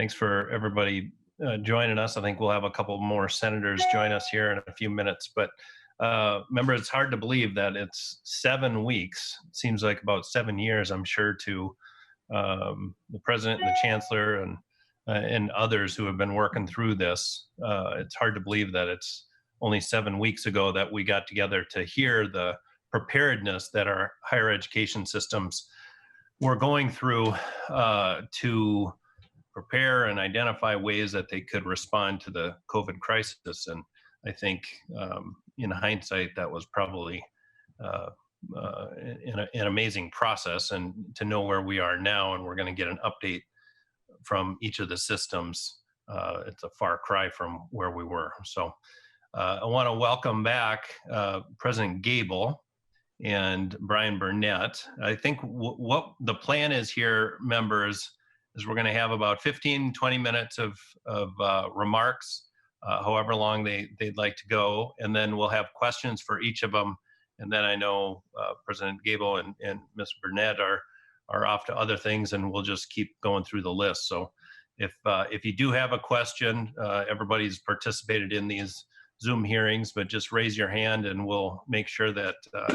Thanks for everybody joining us. I think we'll have a couple more senators join us here in a few minutes. But remember, it's hard to believe that it's 7 weeks. It seems like about 7 years, I'm sure, to the president and the chancellor and others who have been working through this. It's hard to believe that it's only 7 weeks ago that we got together to hear the preparedness that our higher education systems were going through to prepare and identify ways that they could respond to the COVID crisis. And I think in hindsight, that was probably an amazing process. And to know where we are now, and we're going to get an update from each of the systems, it's a far cry from where we were. So I want to welcome back President Gable and Brian Burnett. I think what the plan is here, members, is we're going to have about 15, 20 minutes of remarks, however long they'd like to go. And then we'll have questions for each of them. And then I know President Gable and Ms. Burnett are off to other things, and we'll just keep going through the list. So if you do have a question, everybody's participated in these Zoom hearings, but just raise your hand and we'll make sure that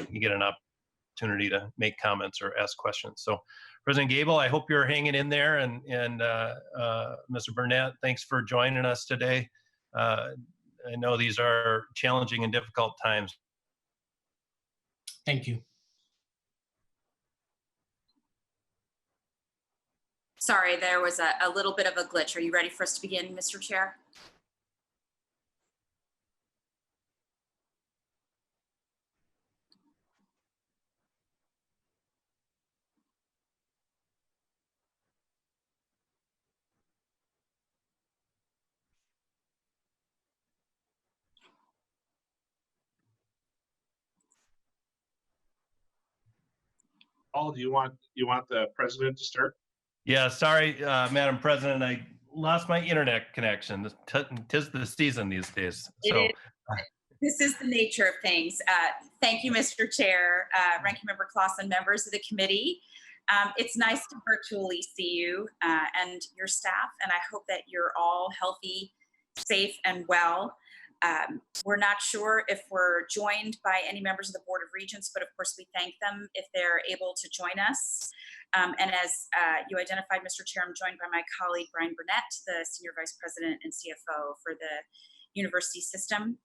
you get an opportunity to make comments or ask questions. So President Gable, I hope you're hanging in there, and Mr. Burnett, thanks for joining us today. I know these are challenging and difficult times. Thank you. Sorry, there was a little bit of a glitch. Are you ready for us to begin, Mr. Chair? Paul, do you want the president to start? Yeah, sorry, Madam President, I lost my internet connection. Tis the season these days. So this is the nature of things. Thank you, Mr. Chair, Ranking Member Clausen, members of the committee. It's nice to virtually see you and your staff, and I hope that you're all healthy, safe, and well. We're not sure if we're joined by any members of the Board of Regents, but of course we thank them if they're able to join us. And as you identified, Mr. Chair, I'm joined by my colleague, Brian Burnett, the Senior Vice President and CFO for the university system.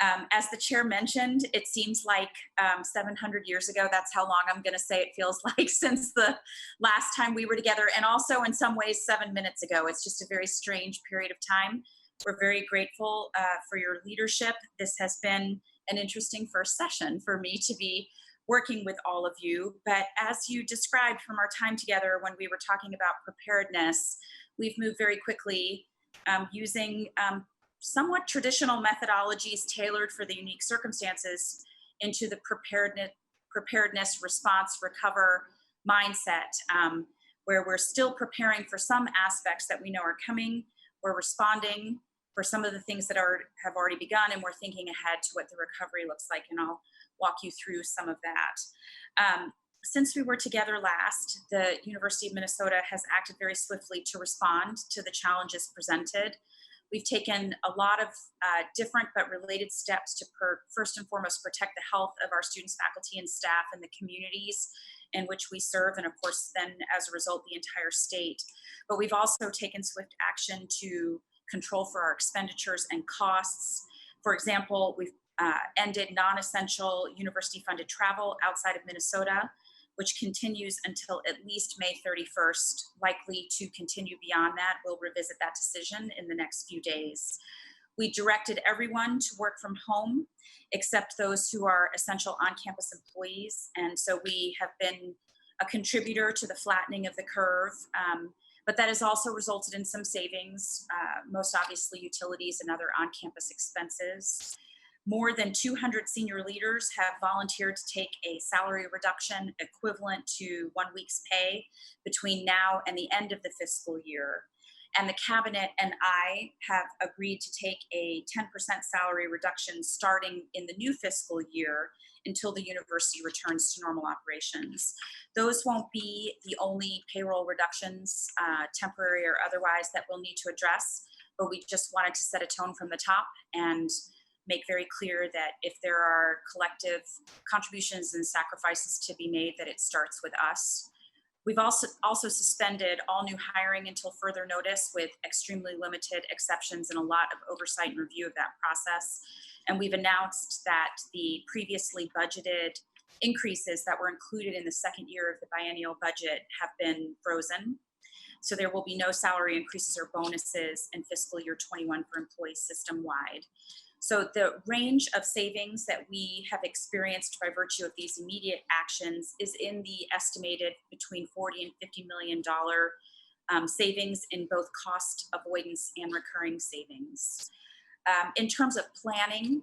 As the chair mentioned, it seems like 700 years ago. That's how long I'm going to say it feels like since the last time we were together. And also in some ways 7 minutes ago. It's just a very strange period of time. We're very grateful for your leadership. This has been an interesting first session for me to be working with all of you. But as you described from our time together when we were talking about preparedness, we've moved very quickly using somewhat traditional methodologies tailored for the unique circumstances into the preparedness, response, recover mindset, where we're still preparing for some aspects that we know are coming. We're responding for some of the things that have already begun, and we're thinking ahead to what the recovery looks like, and I'll walk you through some of that. Since we were together last, the University of Minnesota has acted very swiftly to respond to the challenges presented. We've taken a lot of different but related steps to first and foremost protect the health of our students, faculty, and staff in the communities in which we serve, and of course then as a result the entire state. But we've also taken swift action to control for our expenditures and costs. For example, we've ended non-essential university-funded travel outside of Minnesota, which continues until at least May 31st, likely to continue beyond that. We'll revisit that decision in the next few days. We directed everyone to work from home, except those who are essential on-campus employees. And so we have been a contributor to the flattening of the curve, but that has also resulted in some savings, most obviously utilities and other on-campus expenses. More than 200 senior leaders have volunteered to take a salary reduction equivalent to 1 week's pay between now and the end of the fiscal year. And the cabinet and I have agreed to take a 10% salary reduction starting in the new fiscal year until the university returns to normal operations. Those won't be the only payroll reductions, temporary or otherwise, that we'll need to address, but we just wanted to set a tone from the top and make very clear that if there are collective contributions and sacrifices to be made, that it starts with us. We've also suspended all new hiring until further notice, with extremely limited exceptions and a lot of oversight and review of that process. And we've announced that the previously budgeted increases that were included in the second year of the biennial budget have been frozen. So there will be no salary increases or bonuses in fiscal year 21 for employees system-wide. So the range of savings that we have experienced by virtue of these immediate actions is in the estimated between $40 and $50 million savings in both cost avoidance and recurring savings. In terms of planning,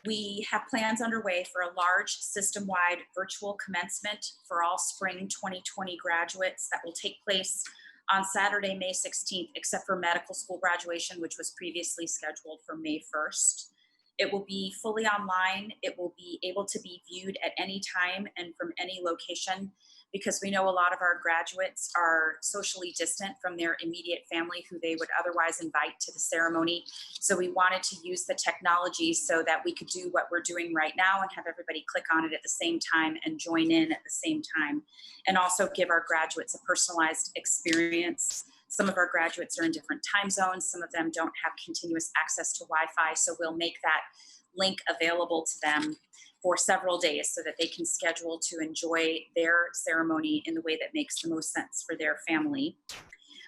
we have plans underway for a large system-wide virtual commencement for all spring 2020 graduates that will take place on Saturday, May 16th, except for medical school graduation, which was previously scheduled for May 1st. It will be fully online. It will be able to be viewed at any time and from any location, because we know a lot of our graduates are socially distant from their immediate family who they would otherwise invite to the ceremony. So we wanted to use the technology so that we could do what we're doing right now and have everybody click on it at the same time and join in at the same time, and also give our graduates a personalized experience. Some of our graduates are in different time zones. Some of them don't have continuous access to Wi-Fi. So we'll make that link available to them for several days so that they can schedule to enjoy their ceremony in the way that makes the most sense for their family.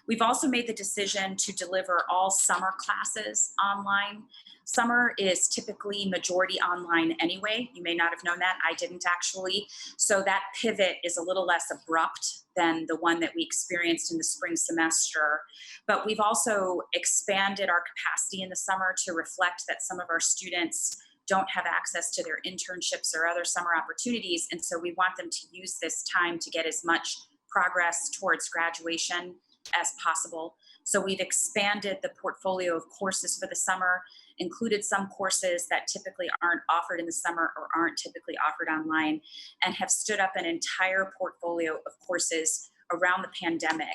We've also made the decision to deliver all summer classes online. Summer is typically majority online anyway. You may not have known that. I didn't actually. So that pivot is a little less abrupt than the one that we experienced in the spring semester. But we've also expanded our capacity in the summer to reflect that some of our students don't have access to their internships or other summer opportunities. And so we want them to use this time to get as much progress towards graduation as possible. So we've expanded the portfolio of courses for the summer, included some courses that typically aren't offered in the summer or aren't typically offered online, and have stood up an entire portfolio of courses around the pandemic,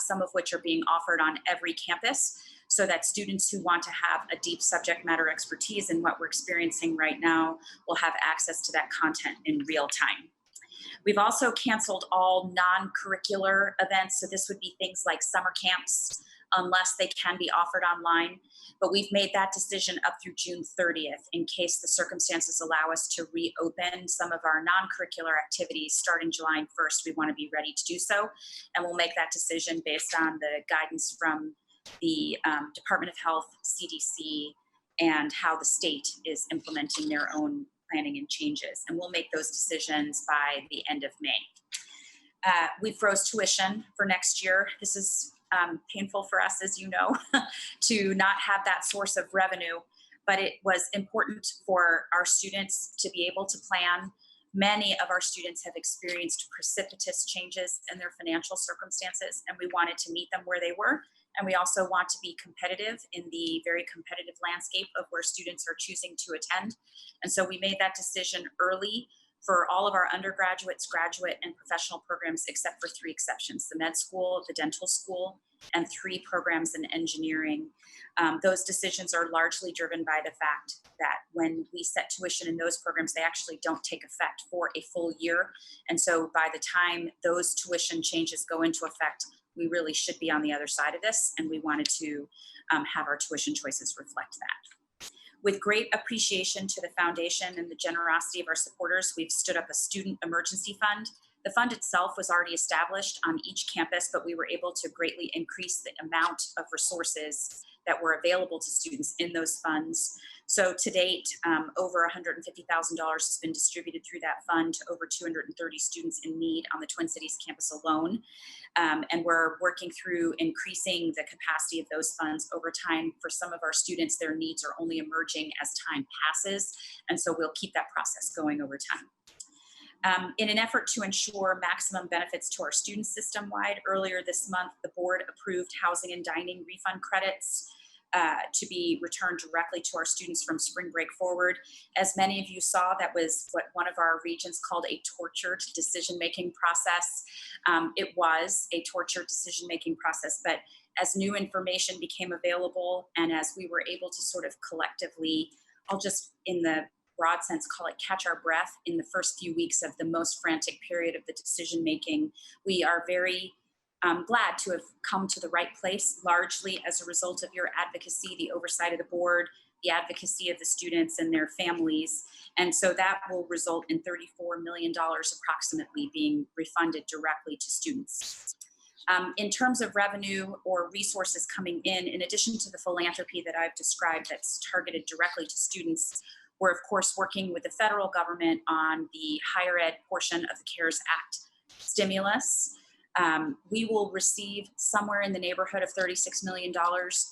some of which are being offered on every campus, so that students who want to have a deep subject matter expertise in what we're experiencing right now will have access to that content in real time. We've also canceled all non-curricular events. So this would be things like summer camps, unless they can be offered online. But we've made that decision up through June 30th in case the circumstances allow us to reopen some of our non-curricular activities starting July 1st. We want to be ready to do so. And we'll make that decision based on the guidance from the Department of Health, CDC, and how the state is implementing their own planning and changes. And we'll make those decisions by the end of May. We froze tuition for next year. This is painful for us, as you know, to not have that source of revenue, but it was important for our students to be able to plan. Many of our students have experienced precipitous changes in their financial circumstances, and we wanted to meet them where they were. And we also want to be competitive in the very competitive landscape of where students are choosing to attend. And so we made that decision early for all of our undergraduates, graduate, and professional programs, except for 3 exceptions: the med school, the dental school, and 3 programs in engineering. Those decisions are largely driven by the fact that when we set tuition in those programs, they actually don't take effect for a full year. And so by the time those tuition changes go into effect, we really should be on the other side of this, and we wanted to have our tuition choices reflect that. With great appreciation to the foundation and the generosity of our supporters, we've stood up a student emergency fund. The fund itself was already established on each campus, but we were able to greatly increase the amount of resources that were available to students in those funds. So to date, over $150,000 has been distributed through that fund to over 230 students in need on the Twin Cities campus alone. And we're working through increasing the capacity of those funds over time. For some of our students, their needs are only emerging as time passes. And so we'll keep that process going over time. In an effort to ensure maximum benefits to our students system-wide, earlier this month, the board approved housing and dining refund credits to be returned directly to our students from spring break forward. As many of you saw, that was what one of our regions called a tortured decision-making process. It was a tortured decision-making process, but as new information became available and as we were able to sort of collectively, I'll just in the broad sense call it catch our breath in the first few weeks of the most frantic period of the decision making, we are very glad to have come to the right place, largely as a result of your advocacy, the oversight of the board, the advocacy of the students and their families. And so that will result in $34 million approximately being refunded directly to students. In terms of revenue or resources coming in addition to the philanthropy that I've described that's targeted directly to students, we're of course working with the federal government on the higher ed portion of the CARES Act stimulus. We will receive somewhere in the neighborhood of $36 million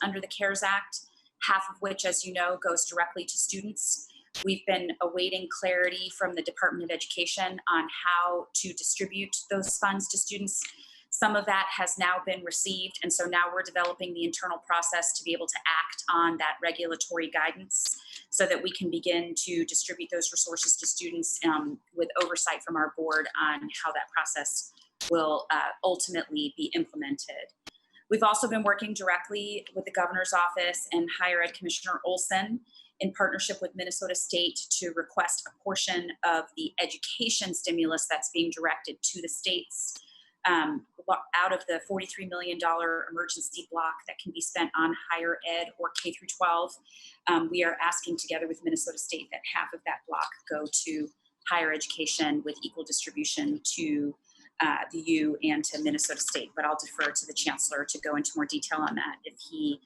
under the CARES Act, half of which, as you know, goes directly to students. We've been awaiting clarity from the Department of Education on how to distribute those funds to students. Some of that has now been received, and so now we're developing the internal process to be able to act on that regulatory guidance so that we can begin to distribute those resources to students with oversight from our board on how that process will ultimately be implemented. We've also been working directly with the governor's office and Higher Ed Commissioner Olson in partnership with Minnesota State to request a portion of the education stimulus that's being directed to the states. Out of the $43 million emergency block that can be spent on higher ed or K through 12, we are asking together with Minnesota State that half of that block go to higher education with equal distribution to the U and to Minnesota State. But I'll defer to the Chancellor to go into more detail on that if he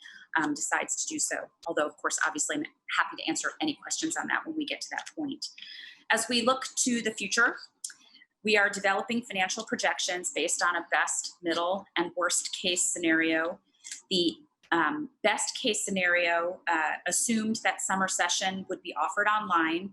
decides to do so. Although, of course, obviously, I'm happy to answer any questions on that when we get to that point. As we look to the future, we are developing financial projections based on a best, middle, and worst case scenario. The best case scenario assumed that summer session would be offered online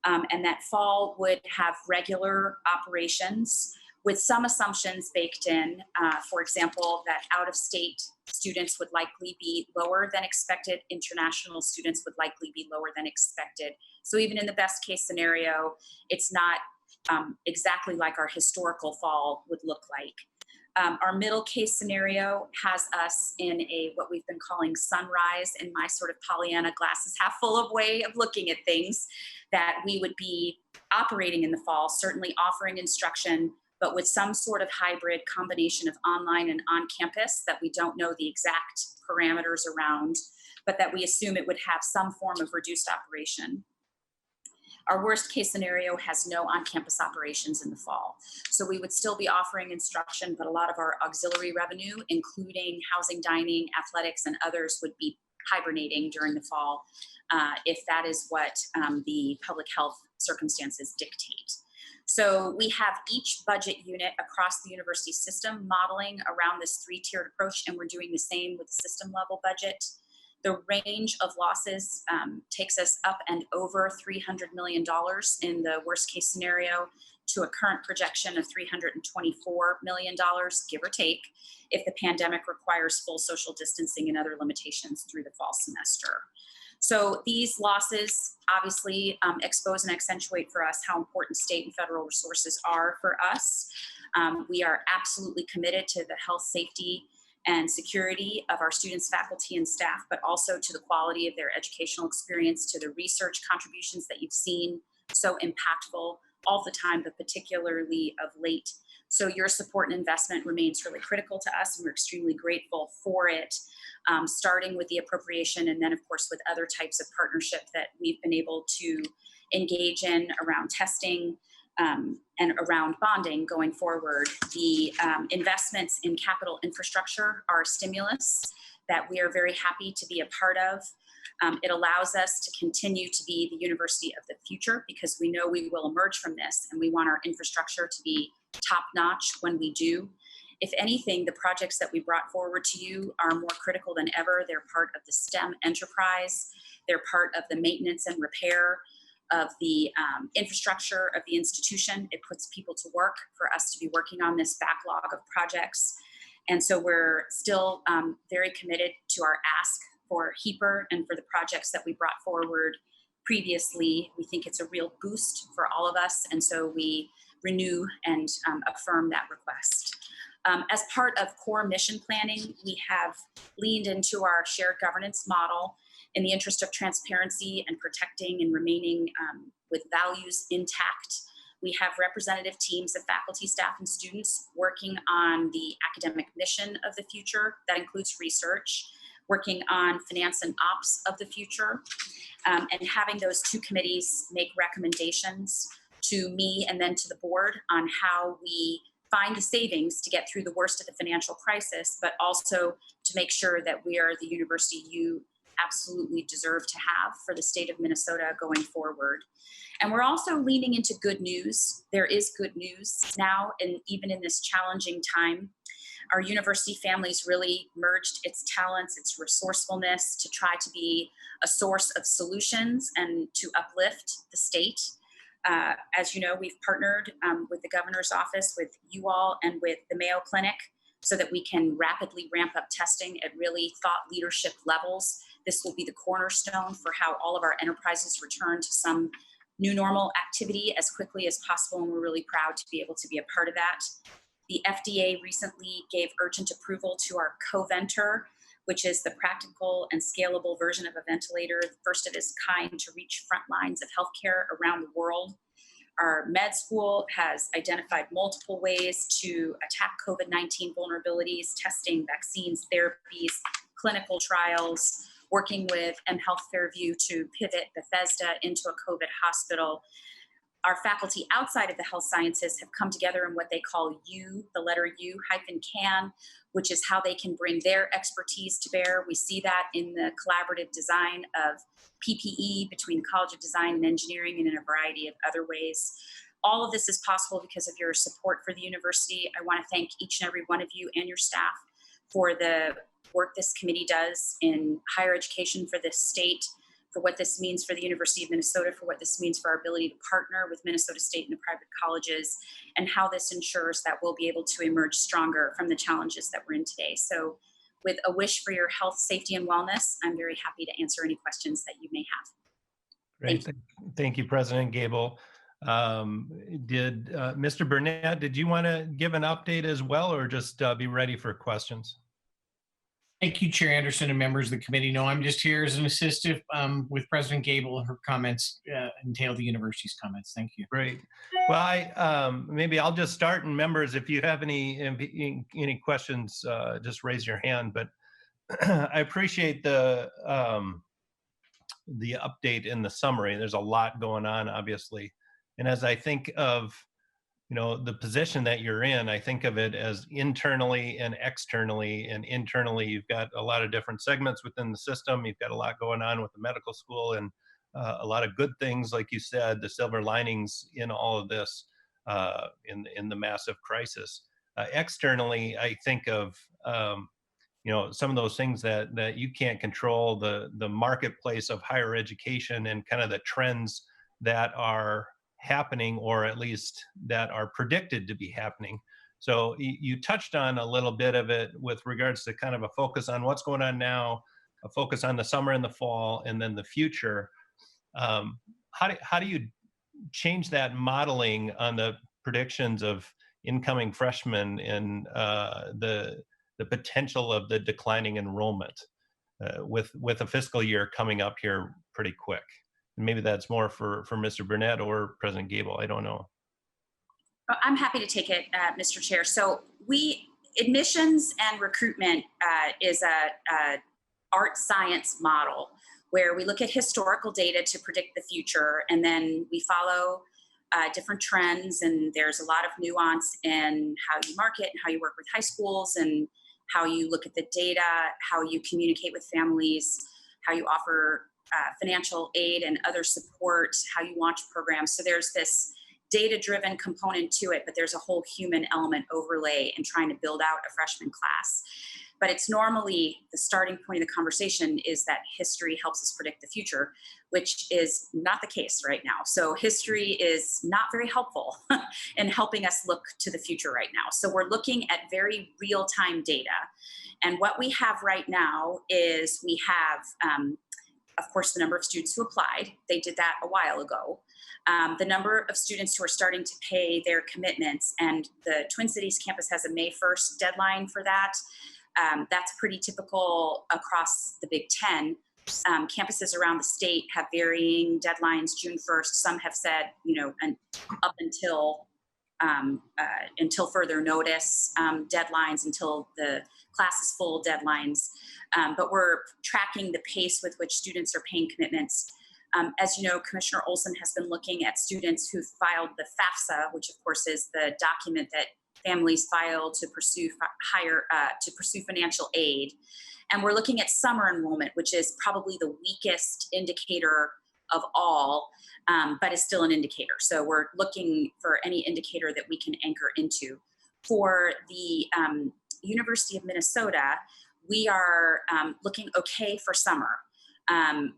and that fall would have regular operations with some assumptions baked in. For example, that out-of-state students would likely be lower than expected, international students would likely be lower than expected. So even in the best case scenario, it's not exactly like our historical fall would look like. Our middle case scenario has us in a what we've been calling sunrise, in my sort of Pollyanna glasses half full of way of looking at things, that we would be operating in the fall, certainly offering instruction, but with some sort of hybrid combination of online and on campus that we don't know the exact parameters around, but that we assume it would have some form of reduced operation. Our worst case scenario has no on-campus operations in the fall. So we would still be offering instruction, but a lot of our auxiliary revenue, including housing, dining, athletics, and others, would be hibernating during the fall if that is what the public health circumstances dictate. So we have each budget unit across the university system modeling around this three-tiered approach, and we're doing the same with the system level budget. The range of losses takes us up and over $300 million in the worst case scenario to a current projection of $324 million, give or take, if the pandemic requires full social distancing and other limitations through the fall semester. So these losses obviously expose and accentuate for us how important state and federal resources are for us. We are absolutely committed to the health, safety, and security of our students, faculty, and staff, but also to the quality of their educational experience, to the research contributions that you've seen, so impactful all the time, but particularly of late. So your support and investment remains really critical to us, and we're extremely grateful for it, starting with the appropriation and then, of course, with other types of partnership that we've been able to engage in around testing, and around bonding going forward. The investments in capital infrastructure are a stimulus that we are very happy to be a part of. It allows us to continue to be the university of the future because we know we will emerge from this, and we want our infrastructure to be top-notch when we do. If anything, the projects that we brought forward to you are more critical than ever. They're part of the STEM enterprise. They're part of the maintenance and repair of the infrastructure of the institution. It puts people to work for us to be working on this backlog of projects. And so we're still very committed to our ask for HEAPR and for the projects that we brought forward previously. We think it's a real boost for all of us. And so we renew and affirm that request. As part of core mission planning, we have leaned into our shared governance model in the interest of transparency and protecting and remaining with values intact. We have representative teams of faculty, staff, and students working on the academic mission of the future. That includes research, working on finance and ops of the future, and having those two committees make recommendations to me and then to the board on how we find the savings to get through the worst of the financial crisis, but also to make sure that we are the university you absolutely deserve to have for the state of Minnesota going forward. And we're also leaning into good news. There is good news now, and even in this challenging time, our university families really merged its talents, its resourcefulness to try to be a source of solutions and to uplift the state. As you know, we've partnered with the governor's office, with you all, and with the Mayo Clinic so that we can rapidly ramp up testing at really thought leadership levels. This will be the cornerstone for how all of our enterprises return to some new normal activity as quickly as possible, and we're really proud to be able to be a part of that. The FDA recently gave urgent approval to our CoVentor, which is the practical and scalable version of a ventilator, the first of its kind to reach front lines of healthcare around the world. Our med school has identified multiple ways to attack COVID-19 vulnerabilities, testing, vaccines, therapies, clinical trials, working with mHealth Fairview to pivot Bethesda into a COVID hospital. Our faculty outside of the health sciences have come together in what they call U, the letter U -CAN, which is how they can bring their expertise to bear. We see that in the collaborative design of PPE between the College of Design and Engineering and in a variety of other ways. All of this is possible because of your support for the university. I want to thank each and every one of you and your staff for the work this committee does in higher education for this state, for what this means for the University of Minnesota, for what this means for our ability to partner with Minnesota State and the private colleges, and how this ensures that we'll be able to emerge stronger from the challenges that we're in today. So with a wish for your health, safety, and wellness, I'm very happy to answer any questions that you may have. Great. Thank you, President Gable. Mr. Burnett, did you want to give an update as well, or just be ready for questions? Thank you, Chair Anderson and members of the committee. No, I'm just here as an assistant with President Gable. Her comments entail the university's comments. Thank you. Great. Well, maybe I'll just start, and members, if you have any questions, just raise your hand. But I appreciate the update in the summary. There's a lot going on, obviously, and as I think of the position that you're in, I think of it as internally and externally. And internally, you've got a lot of different segments within the system. You've got a lot going on with the medical school and a lot of good things, like you said, the silver linings in all of this in the massive crisis. Externally, I think of some of those things that you can't control, the marketplace of higher education and kind of the trends that are happening, or at least that are predicted to be happening. So you touched on a little bit of it with regards to kind of a focus on what's going on now, a focus on the summer and the fall, and then the future. How do you change that modeling on the predictions of incoming freshmen and the potential of the declining enrollment with a fiscal year coming up here pretty quick? Maybe that's more for Mr. Burnett or President Gable. I don't know. I'm happy to take it, Mr. Chair. So admissions and recruitment is a art science model where we look at historical data to predict the future, and then we follow different trends, and there's a lot of nuance in how you market and how you work with high schools and how you look at the data, how you communicate with families, how you offer financial aid and other support, how you launch programs. So there's this data-driven component to it, but there's a whole human element overlay in trying to build out a freshman class. But it's normally the starting point of the conversation is that history helps us predict the future, which is not the case right now. So history is not very helpful in helping us look to the future right now. So we're looking at very real-time data. And what we have right now is we have, of course, the number of students who applied. They did that a while ago. The number of students who are starting to pay their commitments, and the Twin Cities campus has a May 1st deadline for that. That's pretty typical across the Big Ten. Campuses around the state have varying deadlines. June 1st, some have said, up until further notice, deadlines, until the class is full deadlines. But we're tracking the pace with which students are paying commitments. As you know, Commissioner Olson has been looking at students who filed the FAFSA, which of course is the document that families file to pursue financial aid. And we're looking at summer enrollment, which is probably the weakest indicator of all, but is still an indicator. So we're looking for any indicator that we can anchor into. For the University of Minnesota, we are looking okay for summer,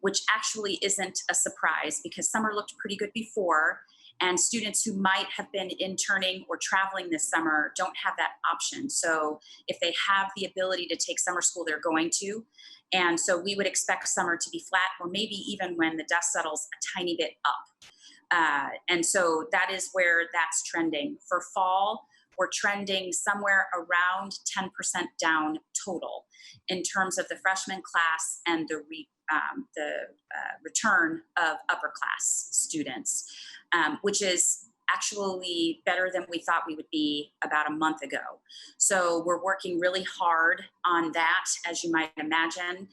which actually isn't a surprise because summer looked pretty good before. And students who might have been interning or traveling this summer don't have that option. So if they have the ability to take summer school, they're going to. And so we would expect summer to be flat, or maybe even when the dust settles, a tiny bit up. And so that is where that's trending. For fall, we're trending somewhere around 10% down total in terms of the freshman class and the return of upper class students, which is actually better than we thought we would be about a month ago. So we're working really hard on that, as you might imagine.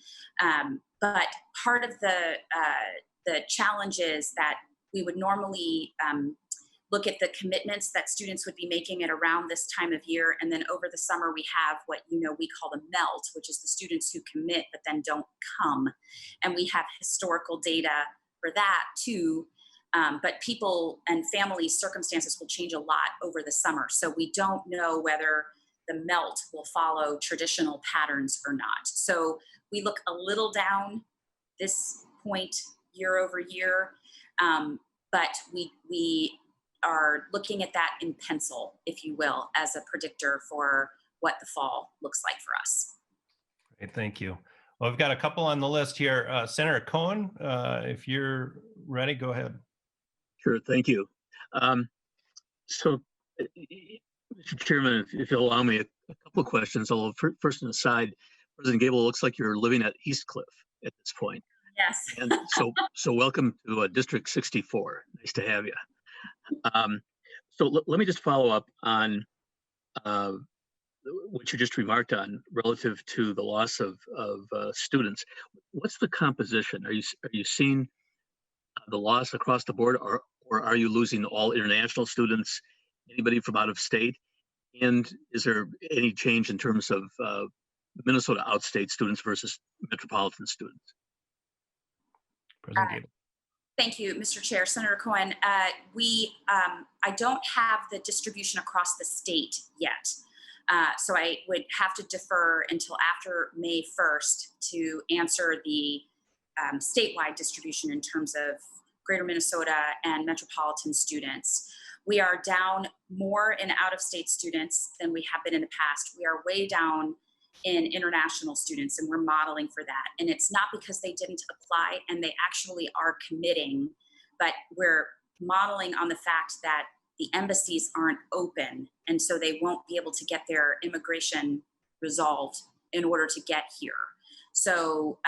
But part of the challenge is that we would normally look at the commitments that students would be making at around this time of year. And then over the summer, we have what we call the melt, which is the students who commit but then don't come. And we have historical data for that too. But people and family circumstances will change a lot over the summer. So we don't know whether the melt will follow traditional patterns or not. So we look a little down this point year over year, but we are looking at that in pencil, if you will, as a predictor for what the fall looks like for us. Great, thank you. Well, we've got a couple on the list here. Senator Cohen, if you're ready, go ahead. Sure, thank you. So, Mr. Chairman, if you'll allow me a couple of questions, although first an aside, President Gable, looks like you're living at Eastcliff at this point. Yes. And so welcome to District 64. Nice to have you. So let me just follow up on what you just remarked on relative to the loss of students. What's the composition? Are you seeing the loss across the board, or are you losing all international students, anybody from out of state? And is there any change in terms of Minnesota outstate students versus metropolitan students? President Gable. Thank you, Mr. Chair. Senator Cohen, I don't have the distribution across the state yet. So I would have to defer until after May 1st to answer the statewide distribution in terms of Greater Minnesota and metropolitan students. We are down more in out-of-state students than we have been in the past. We are way down in international students, and we're modeling for that. And it's not because they didn't apply and they actually are committing, but we're modeling on the fact that the embassies aren't open, and so they won't be able to get their immigration resolved in order to get here. So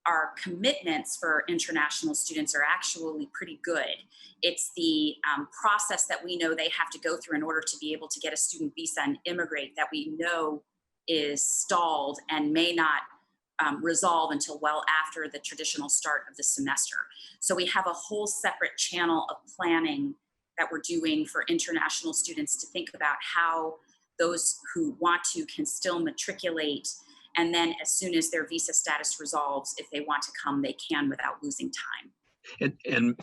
our commitments for international students are actually pretty good. It's the process that we know they have to go through in order to be able to get a student visa and immigrate that we know is stalled and may not resolve until well after the traditional start of the semester. So we have a whole separate channel of planning that we're doing for international students to think about how those who want to can still matriculate, and then as soon as their visa status resolves, if they want to come, they can without losing time. And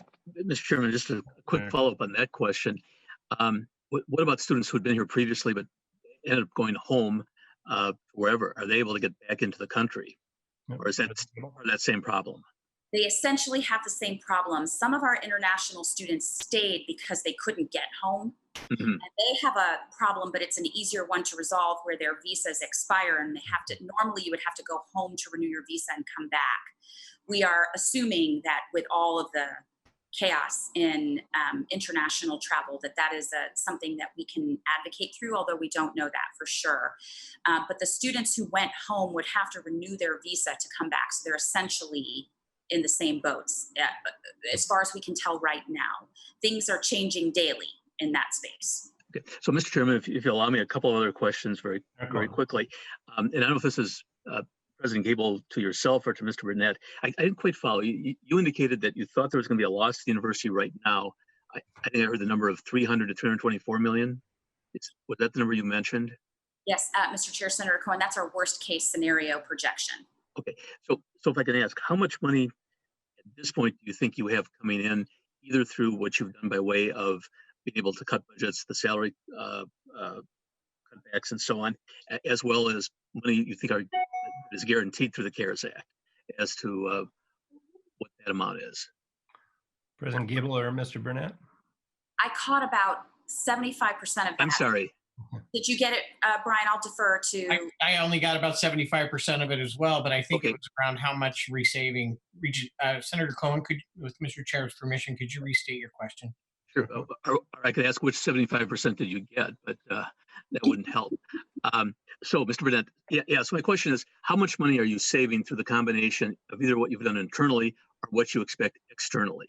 Mr. Chairman, just a quick follow-up on that question. What about students who had been here previously but ended up going home? wherever, are they able to get back into the country? Yep. Or is that same problem? They essentially have the same problems. Some of our international students stayed because they couldn't get home. Mhm. And they have a problem, but it's an easier one to resolve where their visas expire and they have to, normally you would have to go home to renew your visa and come back. We are assuming that with all of the chaos in international travel, that is something that we can advocate through, although we don't know that for sure. But the students who went home would have to renew their visa to come back. So they're essentially in the same boats. As far as we can tell right now, things are changing daily in that space. Okay. So, Mr. Chairman, if you allow me a couple of other questions very quickly. And I don't know if this is President Gable to yourself or to Mr. Burnett. I didn't quite follow. You indicated that you thought there was going to be a loss to the university right now. I think I heard the number of 300 to 324 million. Was that the number you mentioned? Yes, Mr. Chair, Senator Cohen, that's our worst case scenario projection. Okay. So if I can ask, how much money at this point do you think you have coming in, either through what you've done by way of being able to cut budgets, the salary cutbacks and so on, as well as money you think is guaranteed through the CARES Act, as to what that amount is? President Gable or Mr. Burnett? I caught about 75% of that. I'm sorry. Did you get it, Brian? I'll defer to. I only got about 75% of it as well, but I think Okay. it was around how much resaving. Senator Cohen, with Mr. Chair's permission, could you restate your question? Sure. Or I could ask which 75% did you get, but that wouldn't help. So, Mr. Burnett, yeah. So my question is, how much money are you saving through the combination of either what you've done internally or what you expect externally?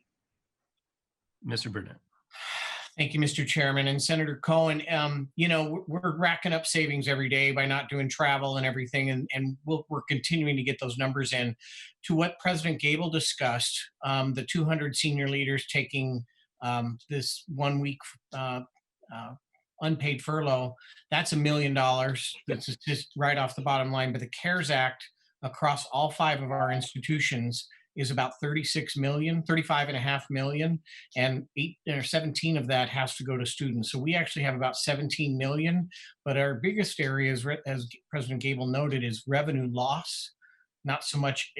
Mr. Burnett. Thank you, Mr. Chairman. And Senator Cohen, we're racking up savings every day by not doing travel and everything, and we're continuing to get those numbers in. To what President Gable discussed, the 200 senior leaders taking this 1 week unpaid furlough, that's $1 million. That's just right off the bottom line. But the CARES Act across all 5 of our institutions is about 35.5 million, and 17 of that has to go to students. So we actually have about 17 million, but our biggest area is, as President Gable noted, is revenue loss, not so much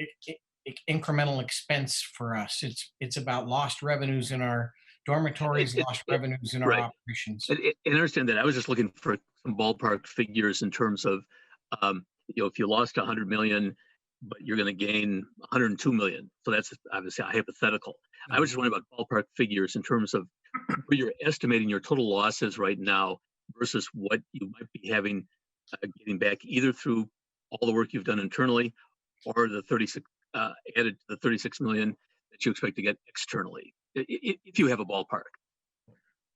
incremental expense for us. It's about lost revenues in our dormitories, lost revenues in our right. operations. And I understand that. I was just looking for some ballpark figures in terms of, if you lost 100 million, but you're going to gain 102 million. So that's obviously a hypothetical. Mm-hmm. I was just wondering about ballpark figures in terms of where you're estimating your total losses right now versus what you might be having getting back either through all the work you've done internally or the 36 added to the 36 million that you expect to get externally, if you have a ballpark.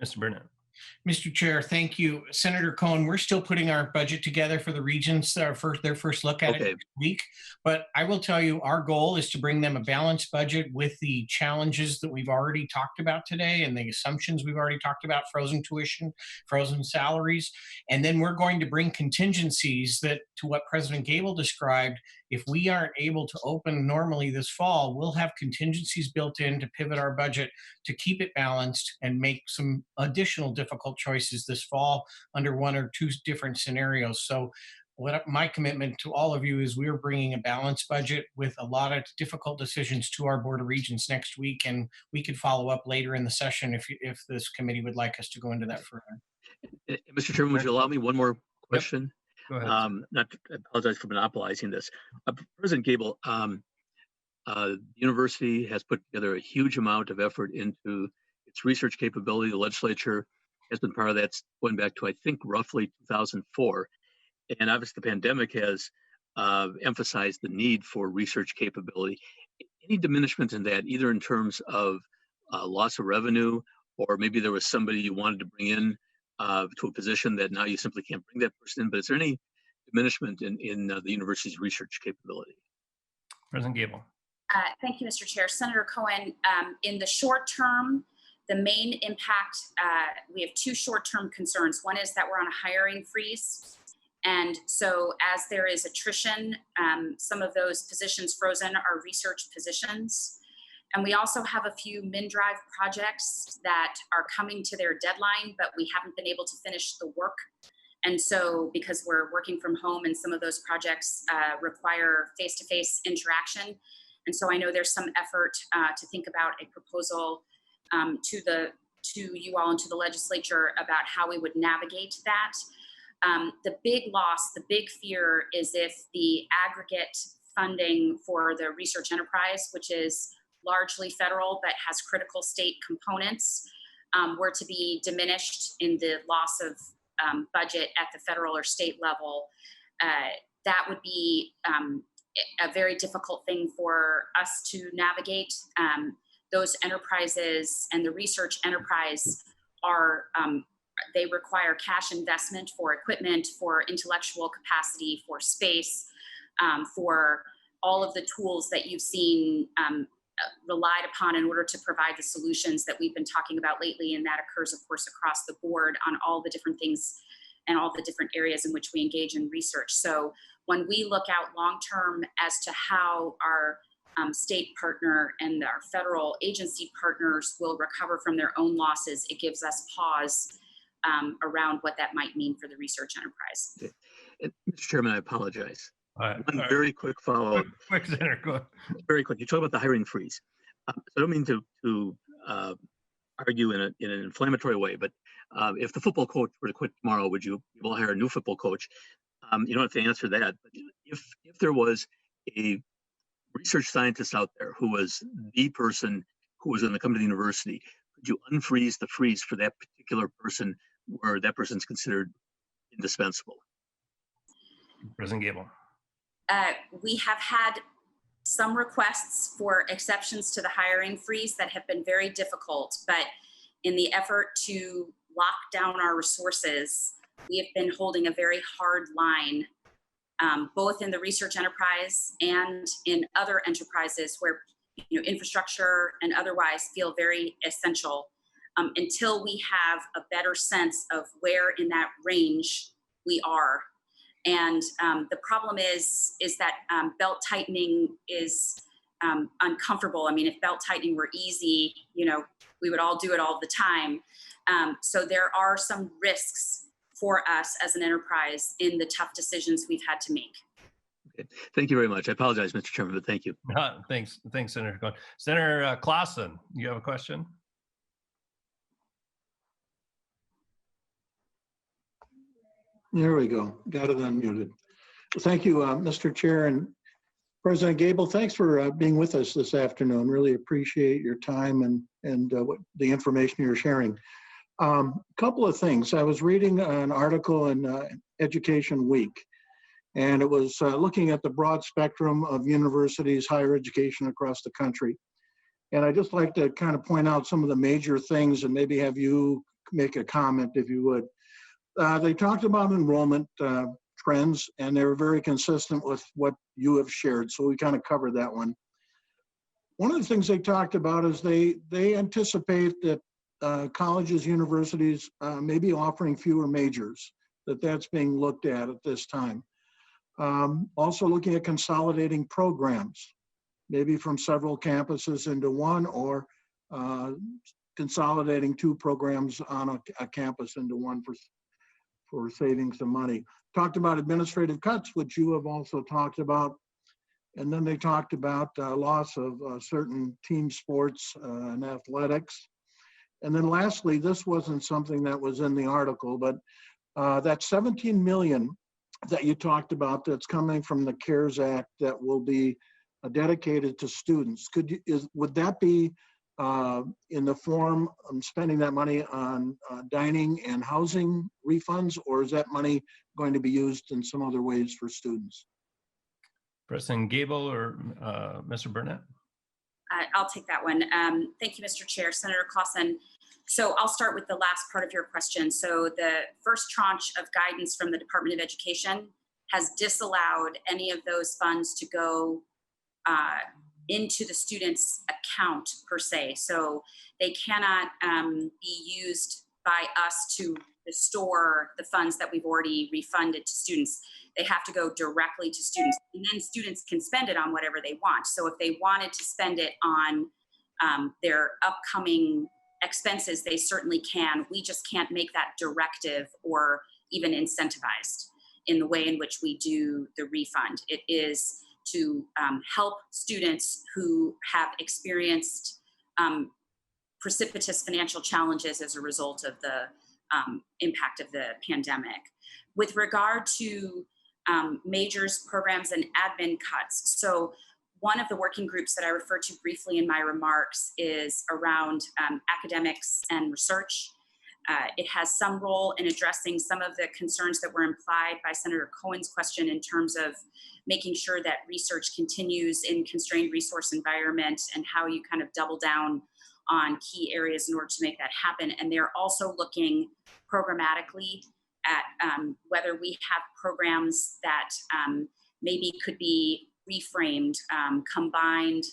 Mr. Burnett. Mr. Chair, thank you. Senator Cohen, we're still putting our budget together for the regions, their first look at it next week. But I will tell you, our goal is to bring them a balanced budget with the challenges that we've already talked about today and the assumptions we've already talked about, frozen tuition, frozen salaries. And then we're going to bring contingencies that, to what President Gable described, if we aren't able to open normally this fall, we'll have contingencies built in to pivot our budget to keep it balanced and make some additional difficult choices this fall under 1 or 2 different scenarios. So my commitment to all of you is we're bringing a balanced budget with a lot of difficult decisions to our Board of Regents next week, and we could follow up later in the session if this committee would like us to go into that further. Mr. Chairman, would you allow me one more question? Yep. Go ahead. Not to apologize for monopolizing this. President Gable, the university has put together a huge amount of effort into its research capability. The legislature has been part of that going back to, I think, roughly 2004. And obviously the pandemic has emphasized the need for research capability. Any diminishment in that, either in terms of loss of revenue, or maybe there was somebody you wanted to bring in to a position that now you simply can't bring that person in, but is there any diminishment in the university's research capability? President Gable. Thank you, Mr. Chair. Senator Cohen, in the short term, the main impact, we have 2 short-term concerns. One is that we're on a hiring freeze. And so as there is attrition, some of those positions frozen are research positions. And we also have a few MnDrive projects that are coming to their deadline, but we haven't been able to finish the work And so because we're working from home and some of those projects require face-to-face interaction. And so I know there's some effort to think about a proposal to you all and to the legislature about how we would navigate that. The big loss, the big fear is if the aggregate funding for the research enterprise, which is largely federal but has critical state components, were to be diminished in the loss of budget at the federal or state level. That would be a very difficult thing for us to navigate. Those enterprises and the research enterprise are, they require cash investment for equipment, for intellectual capacity, for space, for all of the tools that you've seen relied upon in order to provide the solutions that we've been talking about lately. And that occurs, of course, across the board on all the different things and all the different areas in which we engage in research. So when we look out long-term as to how our state partner and our federal agency partners will recover from their own losses, it gives us pause around what that might mean for the research enterprise. Okay. And, Mr. Chairman, I apologize. One very quick follow-up. Quick, Senator, go ahead. Very quick. You talk about the hiring freeze. I don't mean to argue in an inflammatory way, but if the football coach were to quit tomorrow, would you be able to hire a new football coach? You don't have to answer that. But if there was a research scientist out there who was the person who was going to come to the university, could you unfreeze the freeze for that particular person where that person's considered indispensable? President Gable. We have had some requests for exceptions to the hiring freeze that have been very difficult, but in the effort to lock down our resources, we have been holding a very hard line, both in the research enterprise and in other enterprises where infrastructure and otherwise feel very essential, until we have a better sense of where in that range we are. And the problem is that belt tightening is uncomfortable. I mean, if belt tightening were easy, we would all do it all the time. So there are some risks for us as an enterprise in the tough decisions we've had to make. Okay. Thank you very much. I apologize, Mr. Chairman, but thank you. Thanks, Senator Cohen. Senator Clausen, you have a question? There we go. Got it unmuted. Thank you, Mr. Chair and President Gable. Thanks for being with us this afternoon. Really appreciate your time and the information you're sharing. Couple of things. I was reading an article in Education Week, and it was looking at the broad spectrum of universities, higher education across the country. And I'd just like to kind of point out some of the major things and maybe have you make a comment if you would. They talked about enrollment trends, and they were very consistent with what you have shared. So we kind of covered that one. One of the things they talked about is they anticipate that colleges, universities may be offering fewer majors, that's being looked at this time. Also looking at consolidating programs, maybe from several campuses into one, or consolidating two programs on a campus into one for saving some money. Talked about administrative cuts, which you have also talked about. And then they talked about loss of certain team sports and athletics. And then lastly, this wasn't something that was in the article, but that 17 million that you talked about that's coming from the CARES Act that will be dedicated to students. Would that be in the form of spending that money on dining and housing refunds, or is that money going to be used in some other ways for students? President Gable or Mr. Burnett? I'll take that one. Thank you, Mr. Chair. Senator Clausen. So I'll start with the last part of your question. So the first tranche of guidance from the Department of Education has disallowed any of those funds to go into the student's account per se. So they cannot be used by us to restore the funds that we've already refunded to students. They have to go directly to students, and then students can spend it on whatever they want. So if they wanted to spend it on their upcoming expenses, they certainly can. We just can't make that directive or even incentivized in the way in which we do the refund. It is to help students who have experienced precipitous financial challenges as a result of the impact of the pandemic. With regard to majors, programs, and admin cuts, so one of the working groups that I referred to briefly in my remarks is around academics and research. It has some role in addressing some of the concerns that were implied by Senator Cohen's question in terms of making sure that research continues in constrained resource environment and how you kind of double down on key areas in order to make that happen. And they're also looking programmatically at whether we have programs that maybe could be reframed, combined,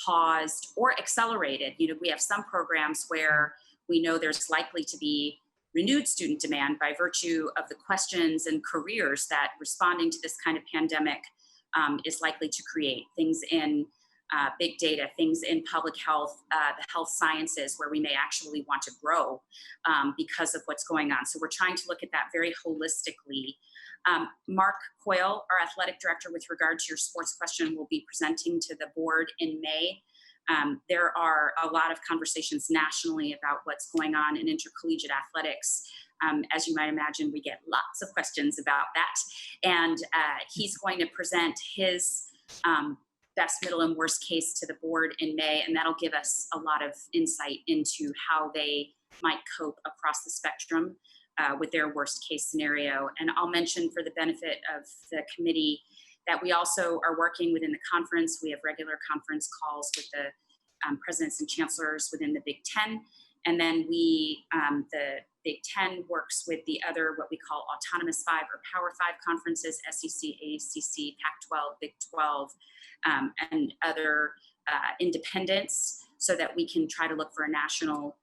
paused, or accelerated. You know, we have some programs where we know there's likely to be renewed student demand by virtue of the questions and careers that responding to this kind of pandemic is likely to create. Things in big data, things in public health, the health sciences, where we may actually want to grow because of what's going on. So we're trying to look at that very holistically. Mark Coyle, our athletic director, with regard to your sports question, will be presenting to the board in May. There are a lot of conversations nationally about what's going on in intercollegiate athletics. As you might imagine, we get lots of questions about that. And he's going to present his best, middle, and worst case to the board in May, and that'll give us a lot of insight into how they might cope across the spectrum with their worst case scenario. And I'll mention for the benefit of the committee that we also are working within the conference. We have regular conference calls with the presidents and chancellors within the Big Ten. And then we, the Big Ten works with the other, what we call Autonomous 5 or Power 5 conferences, SEC, ACC, Pac-12, Big 12, and other independents, so that we can try to look for a national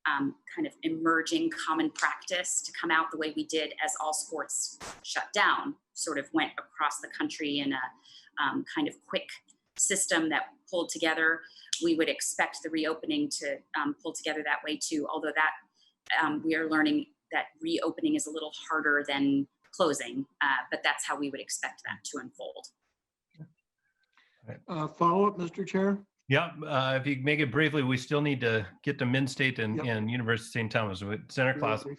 kind of emerging common practice to come out the way we did as all sports shut down, sort of went across the country in a kind of quick system that pulled together. We would expect the reopening to pull together that way too, although that we are learning that reopening is a little harder than closing, but that's how we would expect that to unfold. Follow-up, Mr. Chair? Yeah, if you make it briefly, we still need to get to Mid-State and University of St. Thomas. Senator Clausen.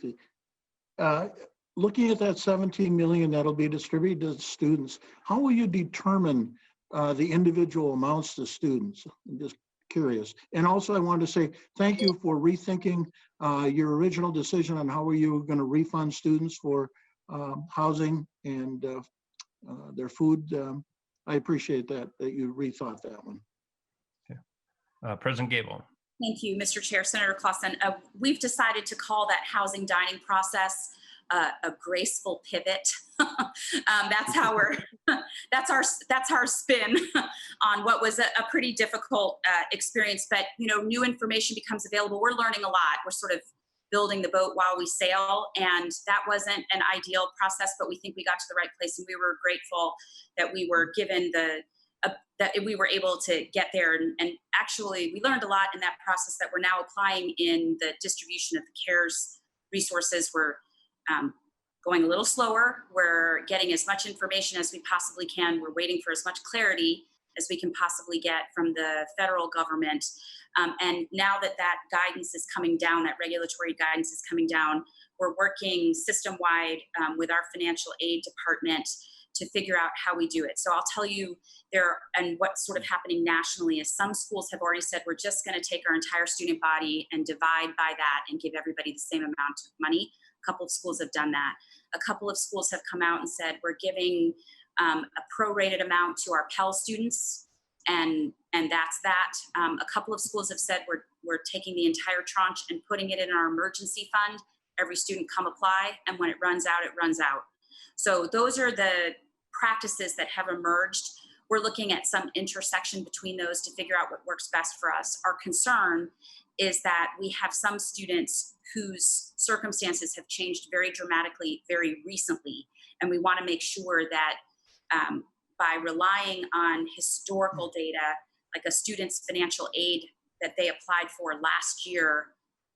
Looking at that 17 million that'll be distributed to students, how will you determine the individual amounts to students? I'm just curious. And also I wanted to say thank you for rethinking your original decision on how are you going to refund students for housing and their food. I appreciate that you rethought that one. President Gable. Thank you, Mr. Chair. Senator Clausen, we've decided to call that housing dining process a graceful pivot. That's how we're. that's our spin on what was a pretty difficult experience. But you know, new information becomes available. We're learning a lot. We're sort of building the boat while we sail, and that wasn't an ideal process, but we think we got to the right place, and we were grateful that we were given that we were able to get there. And actually, we learned a lot in that process that we're now applying in the distribution of the CARES resources. We're going a little slower. We're getting as much information as we possibly can. We're waiting for as much clarity as we can possibly get from the federal government. And now that guidance is coming down, that regulatory guidance is coming down, we're working system-wide with our financial aid department to figure out how we do it. So I'll tell you and what's sort of happening nationally is some schools have already said, we're just going to take our entire student body and divide by that and give everybody the same amount of money. A couple of schools have done that. A couple of schools have come out and said, we're giving a prorated amount to our Pell students, and that's that. A couple of schools have said, we're taking the entire tranche and putting it in our emergency fund. Every student come apply, and when it runs out, it runs out. So those are the practices that have emerged. We're looking at some intersection between those to figure out what works best for us. Our concern is that we have some students whose circumstances have changed very dramatically, very recently. And we want to make sure that by relying on historical data, like a student's financial aid that they applied for last year,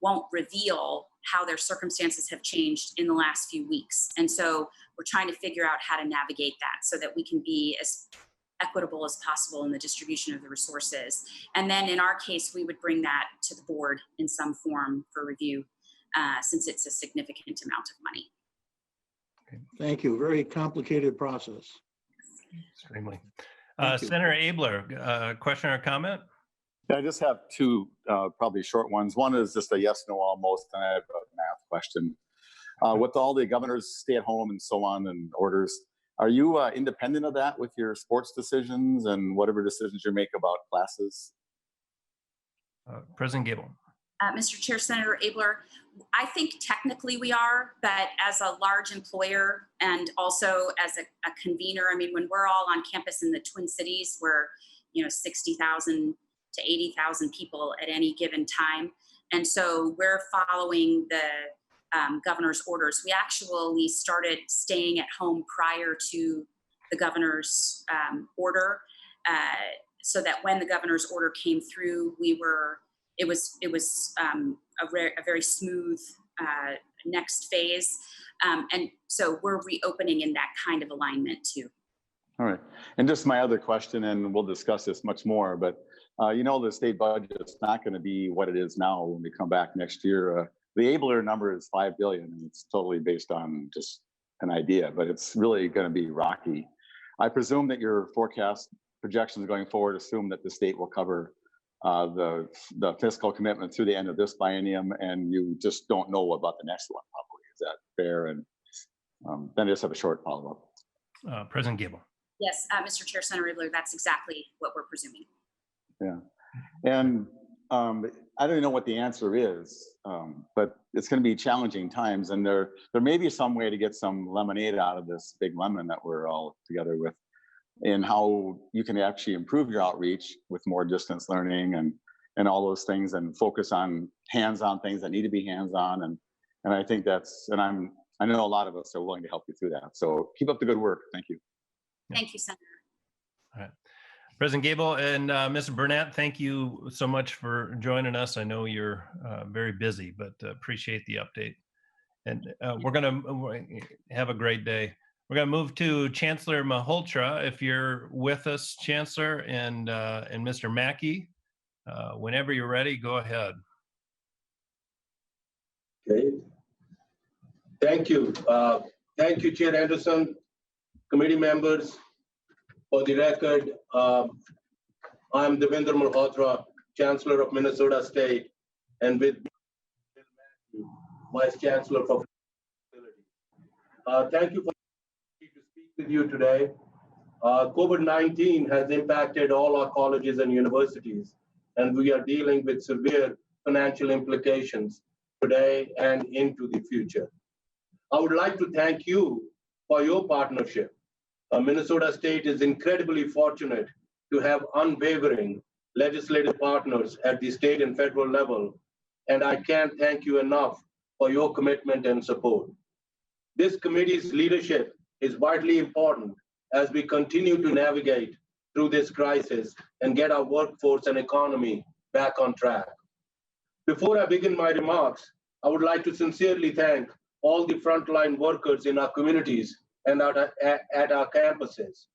won't reveal how their circumstances have changed in the last few weeks. And so we're trying to figure out how to navigate that so that we can be as equitable as possible in the distribution of the resources. And then in our case, we would bring that to the board in some form for review, since it's a significant amount of money. Thank you. Very complicated process. Extremely. Thank you. Senator Abler, question or comment? Yeah, I just have two probably short ones. One is just a yes, no, almost, and I have a math question. With all the governor's stay at home and so on and orders, are you independent of that with your sports decisions and whatever decisions you make about classes? President Gable. Mr. Chair, Senator Abler, I think technically we are, but as a large employer and also as a convener, I mean, when we're all on campus in the Twin Cities, we're 60,000 to 80,000 people at any given time. And so we're following the governor's orders. We actually started staying at home prior to the governor's order, so that when the governor's order came through, it was a very smooth next phase. And so we're reopening in that kind of alignment too. All right. And just my other question, and we'll discuss this much more, but the state budget is not going to be what it is now when we come back next year. The Abler number is $5 billion, and it's totally based on just an idea, but it's really going to be rocky. I presume that your forecast projections going forward assume that the state will cover the fiscal commitment through the end of this biennium, and you just don't know about the next one probably. Is that fair? And then I just have a short follow-up. President Gable. Yes, Mr. Chair, Senator Abler, that's exactly what we're presuming. Yeah. And I don't know what the answer is, but it's going to be challenging times, and there may be some way to get some lemonade out of this big lemon that we're all together with, and how you can actually improve your outreach with more distance learning and all those things, and focus on hands-on things that need to be hands-on. And I think I know a lot of us are willing to help you through that. So keep up the good work. Thank you. Thank you, Senator. All right. President Gable and Mr. Burnett, thank you so much for joining us. I know you're very busy, but appreciate the update. And we're going to have a great day. We're going to move to Chancellor Malhotra. If you're with us, Chancellor, and Mr. Mackey, whenever you're ready, go ahead. Okay. Thank you. Thank you, Chair Anderson, committee members. For the record, I'm Devendra Malhotra, Chancellor of Minnesota State, and with Vice Chancellor for Thank you for to speak with you today. COVID-19 has impacted all our colleges and universities, and we are dealing with severe financial implications today and into the future. I would like to thank you for your partnership. Minnesota State is incredibly fortunate to have unwavering legislative partners at the state and federal level, and I can't thank you enough for your commitment and support. This committee's leadership is vitally important as we continue to navigate through this crisis and get our workforce and economy back on track. Before I begin my remarks, I would like to sincerely thank all the frontline workers in our communities and at our campuses,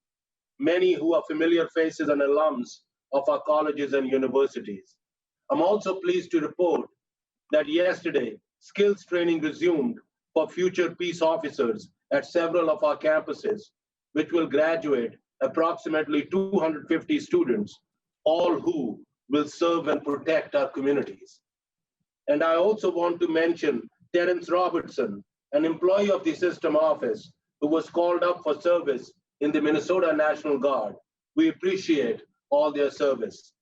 many who are familiar faces and alums of our colleges and universities. I'm also pleased to report that yesterday, skills training resumed for future peace officers at several of our campuses, which will graduate approximately 250 students, all who will serve and protect our communities. And I also want to mention Terrence Robertson, an employee of the system office, who was called up for service in the Minnesota National Guard. We appreciate all their service.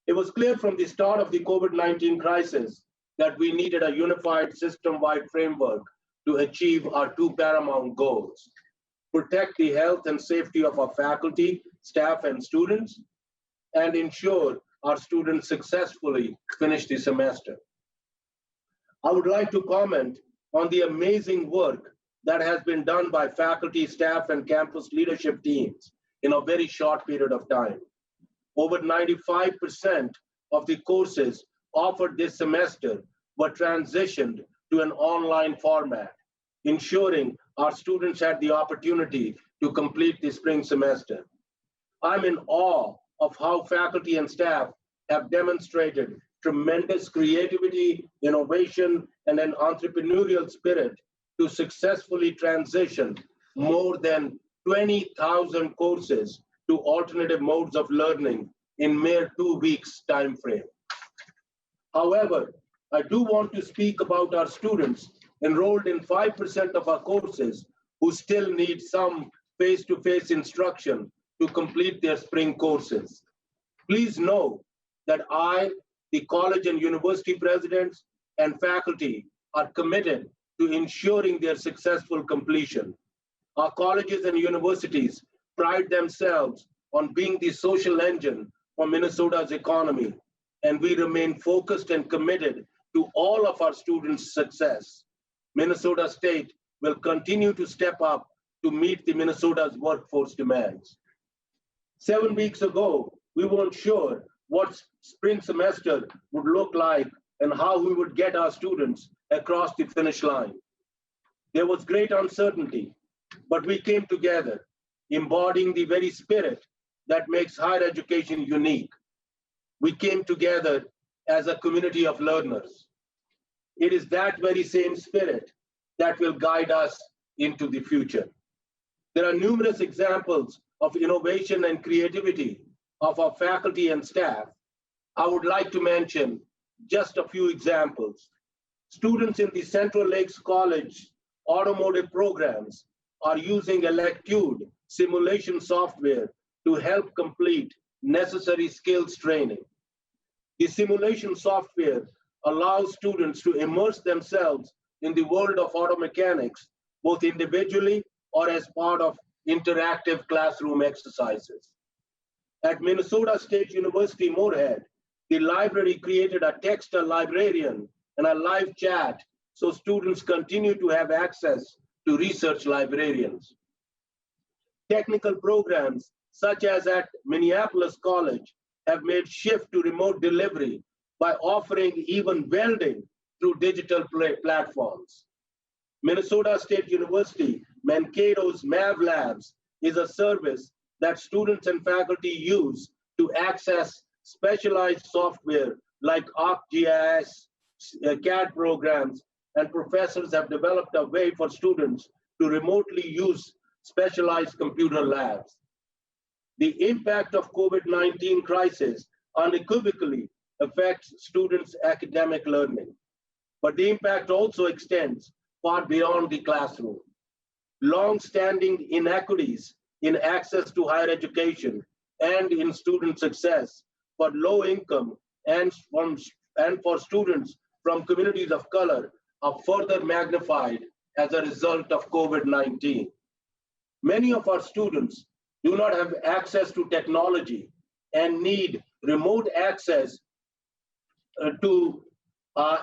It was clear from the start of the COVID-19 crisis that we needed a unified system-wide framework to achieve our two paramount goals: protect the health and safety of our faculty, staff, and students, and ensure our students successfully finish the semester. I would like to comment on the amazing work that has been done by faculty, staff, and campus leadership teams in a very short period of time. Over 95% of the courses offered this semester were transitioned to an online format, ensuring our students had the opportunity to complete the spring semester. I'm in awe of how faculty and staff have demonstrated tremendous creativity, innovation, and an entrepreneurial spirit to successfully transition more than 20,000 courses to alternative modes of learning in mere 2 weeks time frame. However, I do want to speak about our students enrolled in 5% of our courses who still need some face-to-face instruction to complete their spring courses. Please know that I, the college and university presidents, and faculty are committed to ensuring their successful completion. Our colleges and universities pride themselves on being the social engine for Minnesota's economy, and we remain focused and committed to all of our students' success. Minnesota State will continue to step up to meet the Minnesota's workforce demands. 7 weeks ago, we weren't sure what spring semester would look like and how we would get our students across the finish line. There was great uncertainty, but we came together, embodying the very spirit that makes higher education unique. We came together as a community of learners. It is that very same spirit that will guide us into the future. There are numerous examples of innovation and creativity of our faculty and staff. I would like to mention just a few examples. Students in the Central Lakes College automotive programs are using Electude simulation software to help complete necessary skills training. The simulation software allows students to immerse themselves in the world of auto mechanics, both individually or as part of interactive classroom exercises. At Minnesota State University Moorhead, the library created a text a librarian and a live chat so students continue to have access to research librarians. Technical programs such as at Minneapolis College have made shift to remote delivery by offering even welding through digital platforms. Minnesota State University Mankato's Mav Labs is a service that students and faculty use to access specialized software like ArcGIS, CAD programs, and professors have developed a way for students to remotely use specialized computer labs. The impact of COVID-19 crisis unequivocally affects students' academic learning, but the impact also extends far beyond the classroom. Long-standing inequities in access to higher education and in student success for low income and for students from communities of color are further magnified as a result of COVID-19. Many of our students do not have access to technology and need remote access to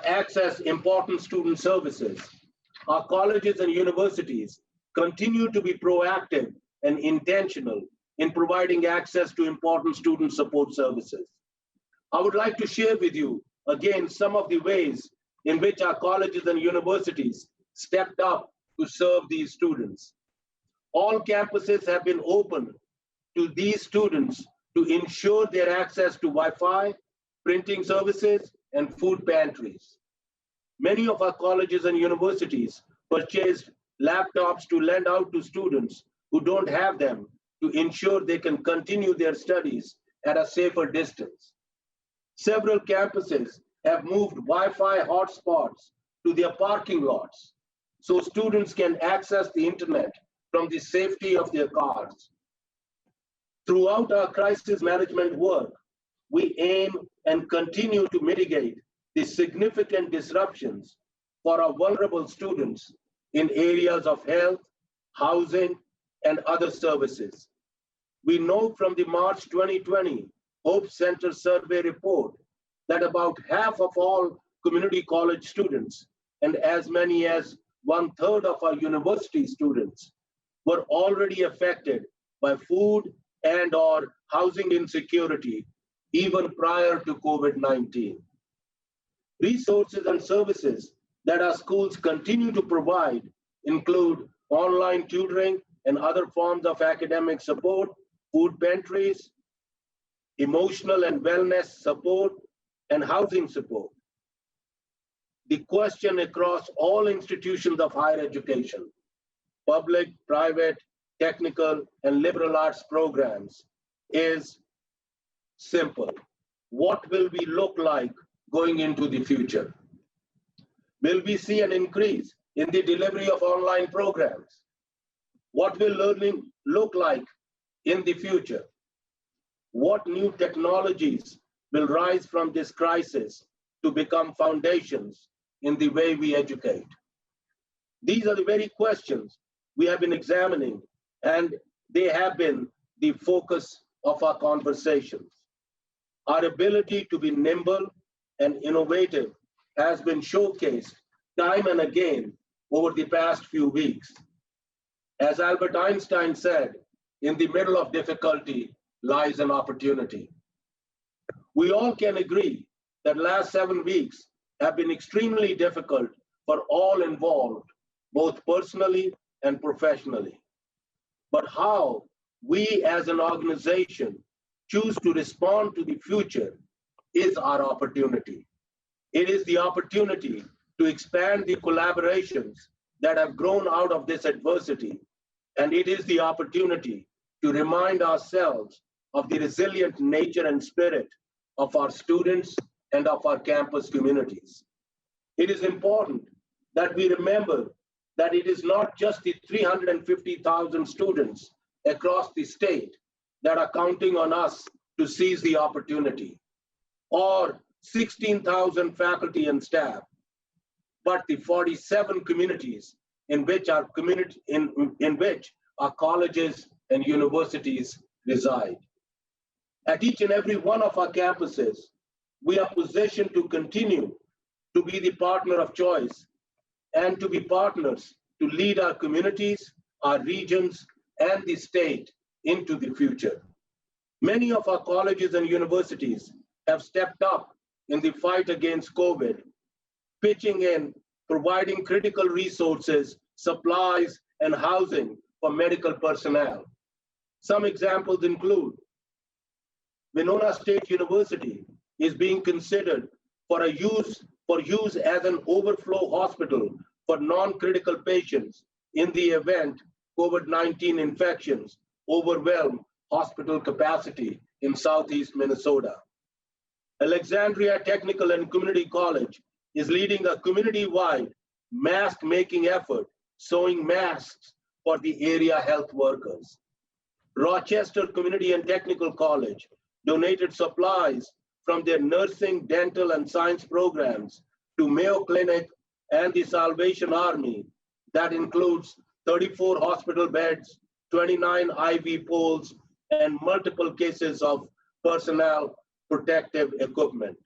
access important student services. Our colleges and universities continue to be proactive and intentional in providing access to important student support services. I would like to share with you, again, some of the ways in which our colleges and universities stepped up to serve these students. All campuses have been open to these students to ensure their access to Wi-Fi, printing services, and food pantries. Many of our colleges and universities purchased laptops to lend out to students who don't have them to ensure they can continue their studies at a safer distance. Several campuses have moved Wi-Fi hotspots to their parking lots so students can access the internet from the safety of their cars. Throughout our crisis management work, we aim and continue to mitigate the significant disruptions for our vulnerable students in areas of health, housing, and other services. We know from the March 2020 Hope Center survey report that about half of all community college students and as many as 1/3 of our university students were already affected by food and/or housing insecurity even prior to COVID-19. Resources and services that our schools continue to provide include online tutoring and other forms of academic support, food pantries, emotional and wellness support, and housing support. The question across all institutions of higher education, public, private, technical, and liberal arts programs, is simple. What will we look like going into the future? Will we see an increase in the delivery of online programs? What will learning look like in the future? What new technologies will rise from this crisis to become foundations in the way we educate? These are the very questions we have been examining, and they have been the focus of our conversations. Our ability to be nimble and innovative has been showcased time and again over the past few weeks. As Albert Einstein said, in the middle of difficulty lies an opportunity. We all can agree that last 7 weeks have been extremely difficult for all involved, both personally and professionally. But how we as an organization choose to respond to the future is our opportunity. It is the opportunity to expand the collaborations that have grown out of this adversity. And it is the opportunity to remind ourselves of the resilient nature and spirit of our students and of our campus communities. It is important that we remember that it is not just the 350,000 students across the state that are counting on us to seize the opportunity, or 16,000 faculty and staff, but the 47 communities in which our colleges and universities reside. At each and every one of our campuses, we are positioned to continue to be the partner of choice and to be partners to lead our communities, our regions, and the state into the future. Many of our colleges and universities have stepped up in the fight against COVID, pitching in, providing critical resources, supplies, and housing for medical personnel. Some examples include Winona State University is being considered for use as an overflow hospital for non-critical patients in the event COVID-19 infections overwhelm hospital capacity in Southeast Minnesota. Alexandria Technical and Community College is leading a community-wide mask-making effort, sewing masks for the area health workers. Rochester Community and Technical College donated supplies from their nursing, dental, and science programs to Mayo Clinic and the Salvation Army. That includes 34 hospital beds, 29 IV poles, and multiple cases of personnel protective equipment.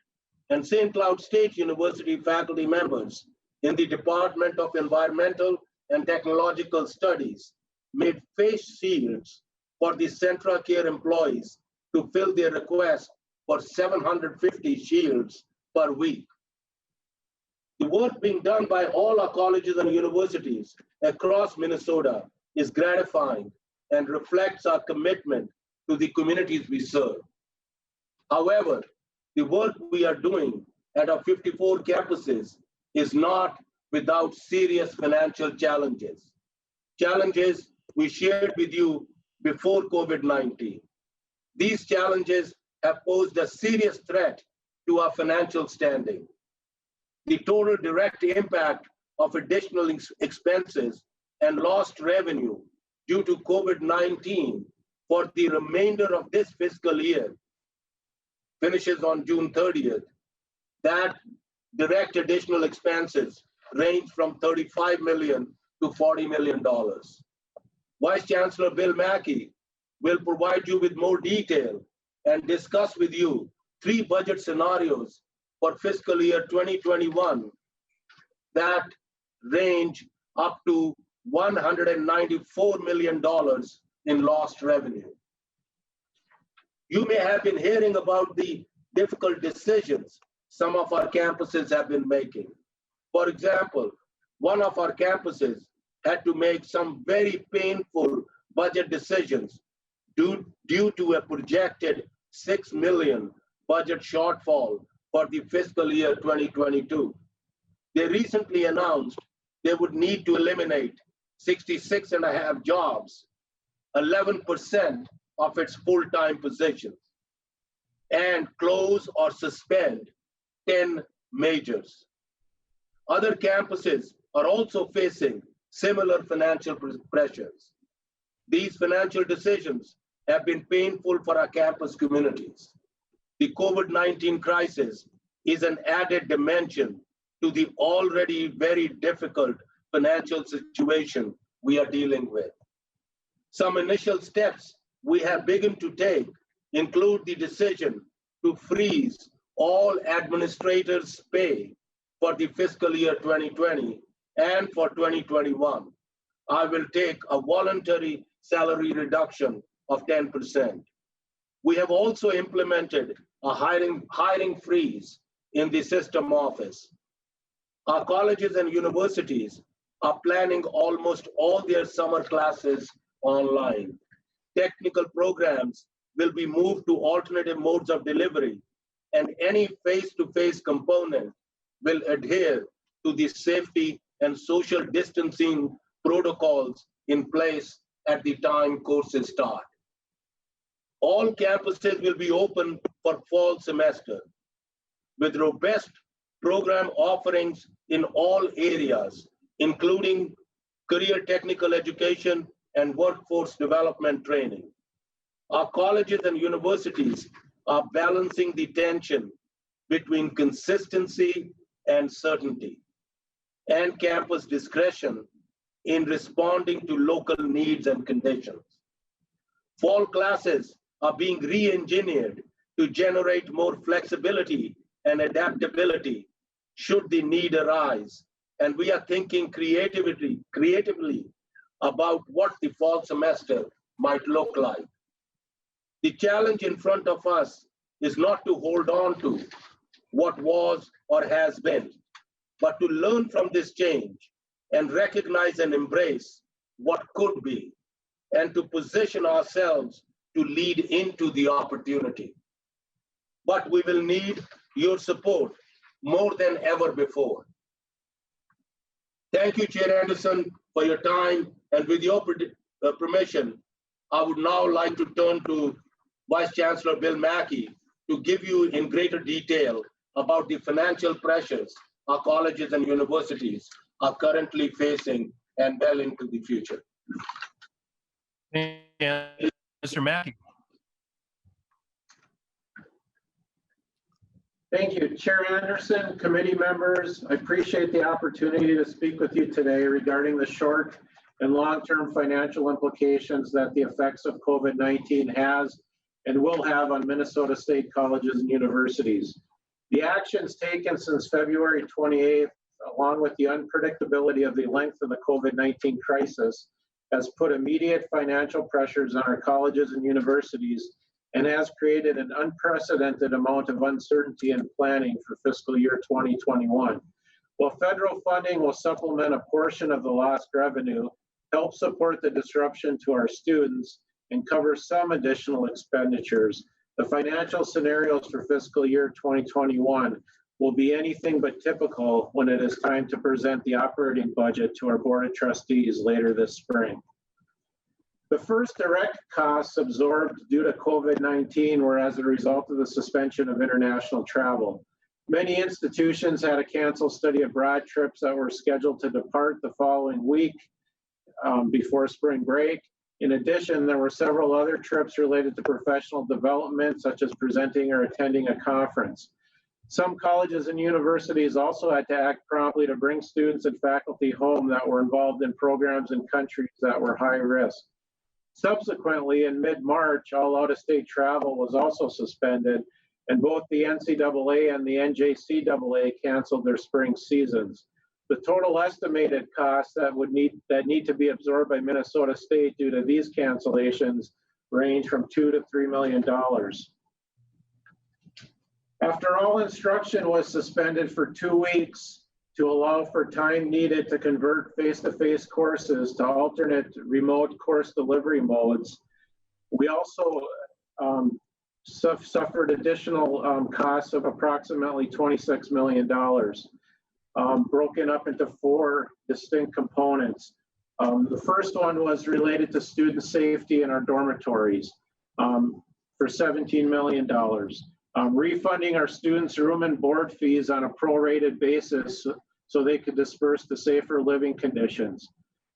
And St. Cloud State University faculty members in the Department of Environmental and Technological Studies made face shields for the Centra Care employees to fill their request for 750 shields per week. The work being done by all our colleges and universities across Minnesota is gratifying and reflects our commitment to the communities we serve. However, the work we are doing at our 54 campuses is not without serious financial challenges. Challenges we shared with you before COVID-19. These challenges have posed a serious threat to our financial standing. The total direct impact of additional expenses and lost revenue due to COVID-19 for the remainder of this fiscal year finishes on June 30th. That direct additional expenses range from $35 million to $40 million. Vice Chancellor Bill Mackey will provide you with more detail and discuss with you 3 budget scenarios for fiscal year 2021 that range up to $194 million in lost revenue. You may have been hearing about the difficult decisions some of our campuses have been making. For example, one of our campuses had to make some very painful budget decisions due to a projected $6 million budget shortfall for the fiscal year 2022. They recently announced they would need to eliminate 66.5 jobs, 11% of its full-time positions, and close or suspend 10 majors. Other campuses are also facing similar financial pressures. These financial decisions have been painful for our campus communities. The COVID-19 crisis is an added dimension to the already very difficult financial situation we are dealing with. Some initial steps we have begun to take include the decision to freeze all administrators' pay for the fiscal year 2020 and for 2021. I will take a voluntary salary reduction of 10%. We have also implemented a hiring freeze in the system office. Our colleges and universities are planning almost all their summer classes online. Technical programs will be moved to alternative modes of delivery, and any face-to-face component will adhere to the safety and social distancing protocols in place at the time courses start. All campuses will be open for fall semester with robust program offerings in all areas, including career technical education and workforce development training. Our colleges and universities are balancing the tension between consistency and certainty and campus discretion in responding to local needs and conditions. Fall classes are being re-engineered to generate more flexibility and adaptability should the need arise. And we are thinking creatively about what the fall semester might look like. The challenge in front of us is not to hold on to what was or has been, but to learn from this change and recognize and embrace what could be, and to position ourselves to lead into the opportunity. But we will need your support more than ever before. Thank you, Chair Anderson, for your time, and with your permission, I would now like to turn to Vice Chancellor Bill Mackey to give you in greater detail about the financial pressures our colleges and universities are currently facing and well into the future. Mr. Mackey. Thank you, Chair Anderson, committee members. I appreciate the opportunity to speak with you today regarding the short and long-term financial implications that the effects of COVID-19 has and will have on Minnesota State colleges and universities. The actions taken since February 28th, along with the unpredictability of the length of the COVID-19 crisis, has put immediate financial pressures on our colleges and universities and has created an unprecedented amount of uncertainty in planning for fiscal year 2021. While federal funding will supplement a portion of the lost revenue, help support the disruption to our students, and cover some additional expenditures, the financial scenarios for fiscal year 2021 will be anything but typical when it is time to present the operating budget to our Board of Trustees later this spring. The first direct costs absorbed due to COVID-19 were as a result of the suspension of international travel. Many institutions had to cancel study abroad trips that were scheduled to depart the following week before spring break. In addition, there were several other trips related to professional development, such as presenting or attending a conference. Some colleges and universities also had to act promptly to bring students and faculty home that were involved in programs in countries that were high risk. Subsequently, in mid-March, all out-of-state travel was also suspended, and both the NCAA and the NJCAA canceled their spring seasons. The total estimated costs that need to be absorbed by Minnesota State due to these cancellations range from $2 to $3 million. After all instruction was suspended for 2 weeks to allow for time needed to convert face-to-face courses to alternate remote course delivery modes, we also suffered additional costs of approximately $26 million, broken up into 4 distinct components. The first one was related to student safety in our dormitories for $17 million. Refunding our students' room and board fees on a prorated basis so they could disperse to safer living conditions.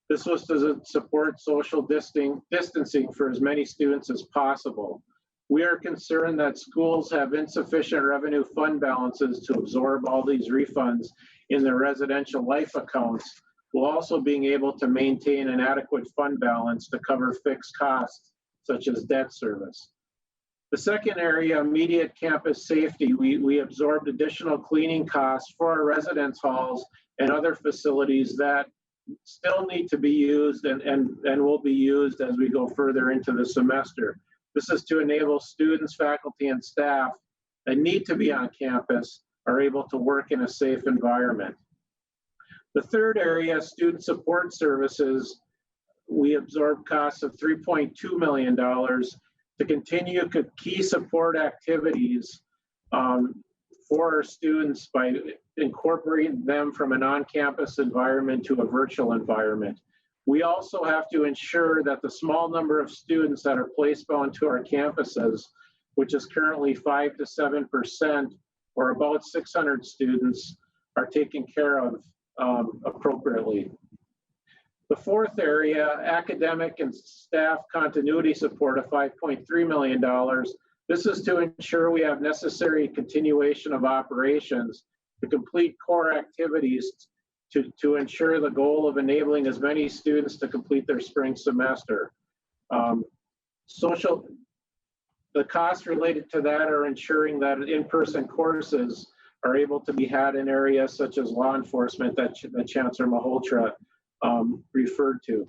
This was to support social distancing for as many students as possible. We are concerned that schools have insufficient revenue fund balances to absorb all these refunds in their residential life accounts, while also being able to maintain an adequate fund balance to cover fixed costs, such as debt service. The second area, immediate campus safety, we absorbed additional cleaning costs for our residence halls and other facilities that still need to be used and will be used as we go further into the semester. This is to enable students, faculty, and staff that need to be on campus are able to work in a safe environment. The third area, student support services, we absorbed costs of $3.2 million to continue key support activities for our students by incorporating them from an on-campus environment to a virtual environment. We also have to ensure that the small number of students that are placed onto our campuses, which is currently 5 to 7%, or about 600 students, are taken care of appropriately. The fourth area, academic and staff continuity support of $5.3 million. This is to ensure we have necessary continuation of operations to complete core activities to ensure the goal of enabling as many students to complete their spring semester. The costs related to that are ensuring that in-person courses are able to be had in areas such as law enforcement that Chancellor Malhotra referred to.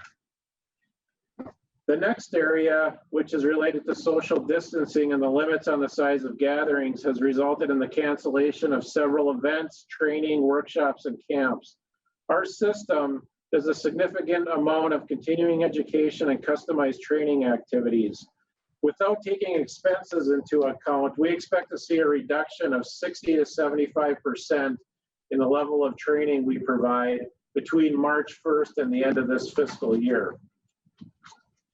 The next area, which is related to social distancing and the limits on the size of gatherings, has resulted in the cancellation of several events, training, workshops, and camps. Our system does a significant amount of continuing education and customized training activities. Without taking expenses into account, we expect to see a reduction of 60 to 75% in the level of training we provide between March 1st and the end of this fiscal year.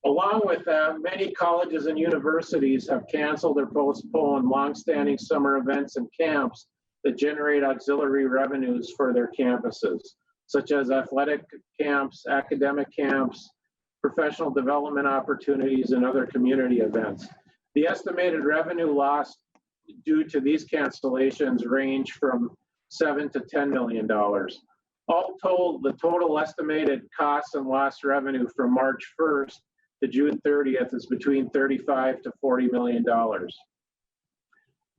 Along with that, many colleges and universities have canceled or postponed longstanding summer events and camps that generate auxiliary revenues for their campuses, such as athletic camps, academic camps, professional development opportunities, and other community events. The estimated revenue loss due to these cancellations range from $7 to $10 million. All told, the total estimated costs and lost revenue from March 1st to June 30th is between $35 to $40 million.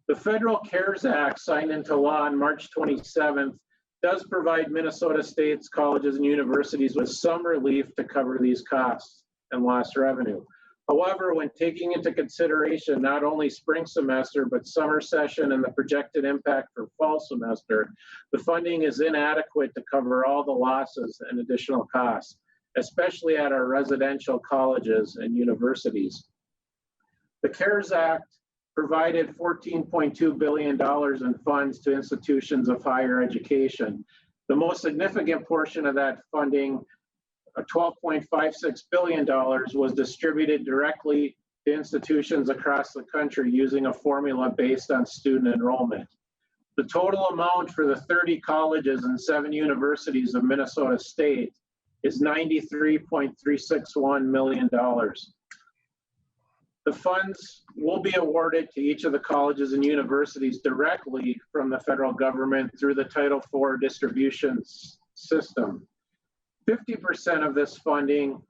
The Federal CARES Act, signed into law on March 27th, does provide Minnesota State's colleges and universities with some relief to cover these costs and lost revenue. However, when taking into consideration not only spring semester, but summer session and the projected impact for fall semester, the funding is inadequate to cover all the losses and additional costs, especially at our residential colleges and universities. The CARES Act provided $14.2 billion in funds to institutions of higher education. The most significant portion of that funding, $12.56 billion, was distributed directly to institutions across the country using a formula based on student enrollment. The total amount for the 30 colleges and 7 universities of Minnesota State is $93.361 million. The funds will be awarded to each of the colleges and universities directly from the federal government through the Title IV distribution system. 50% of this funding,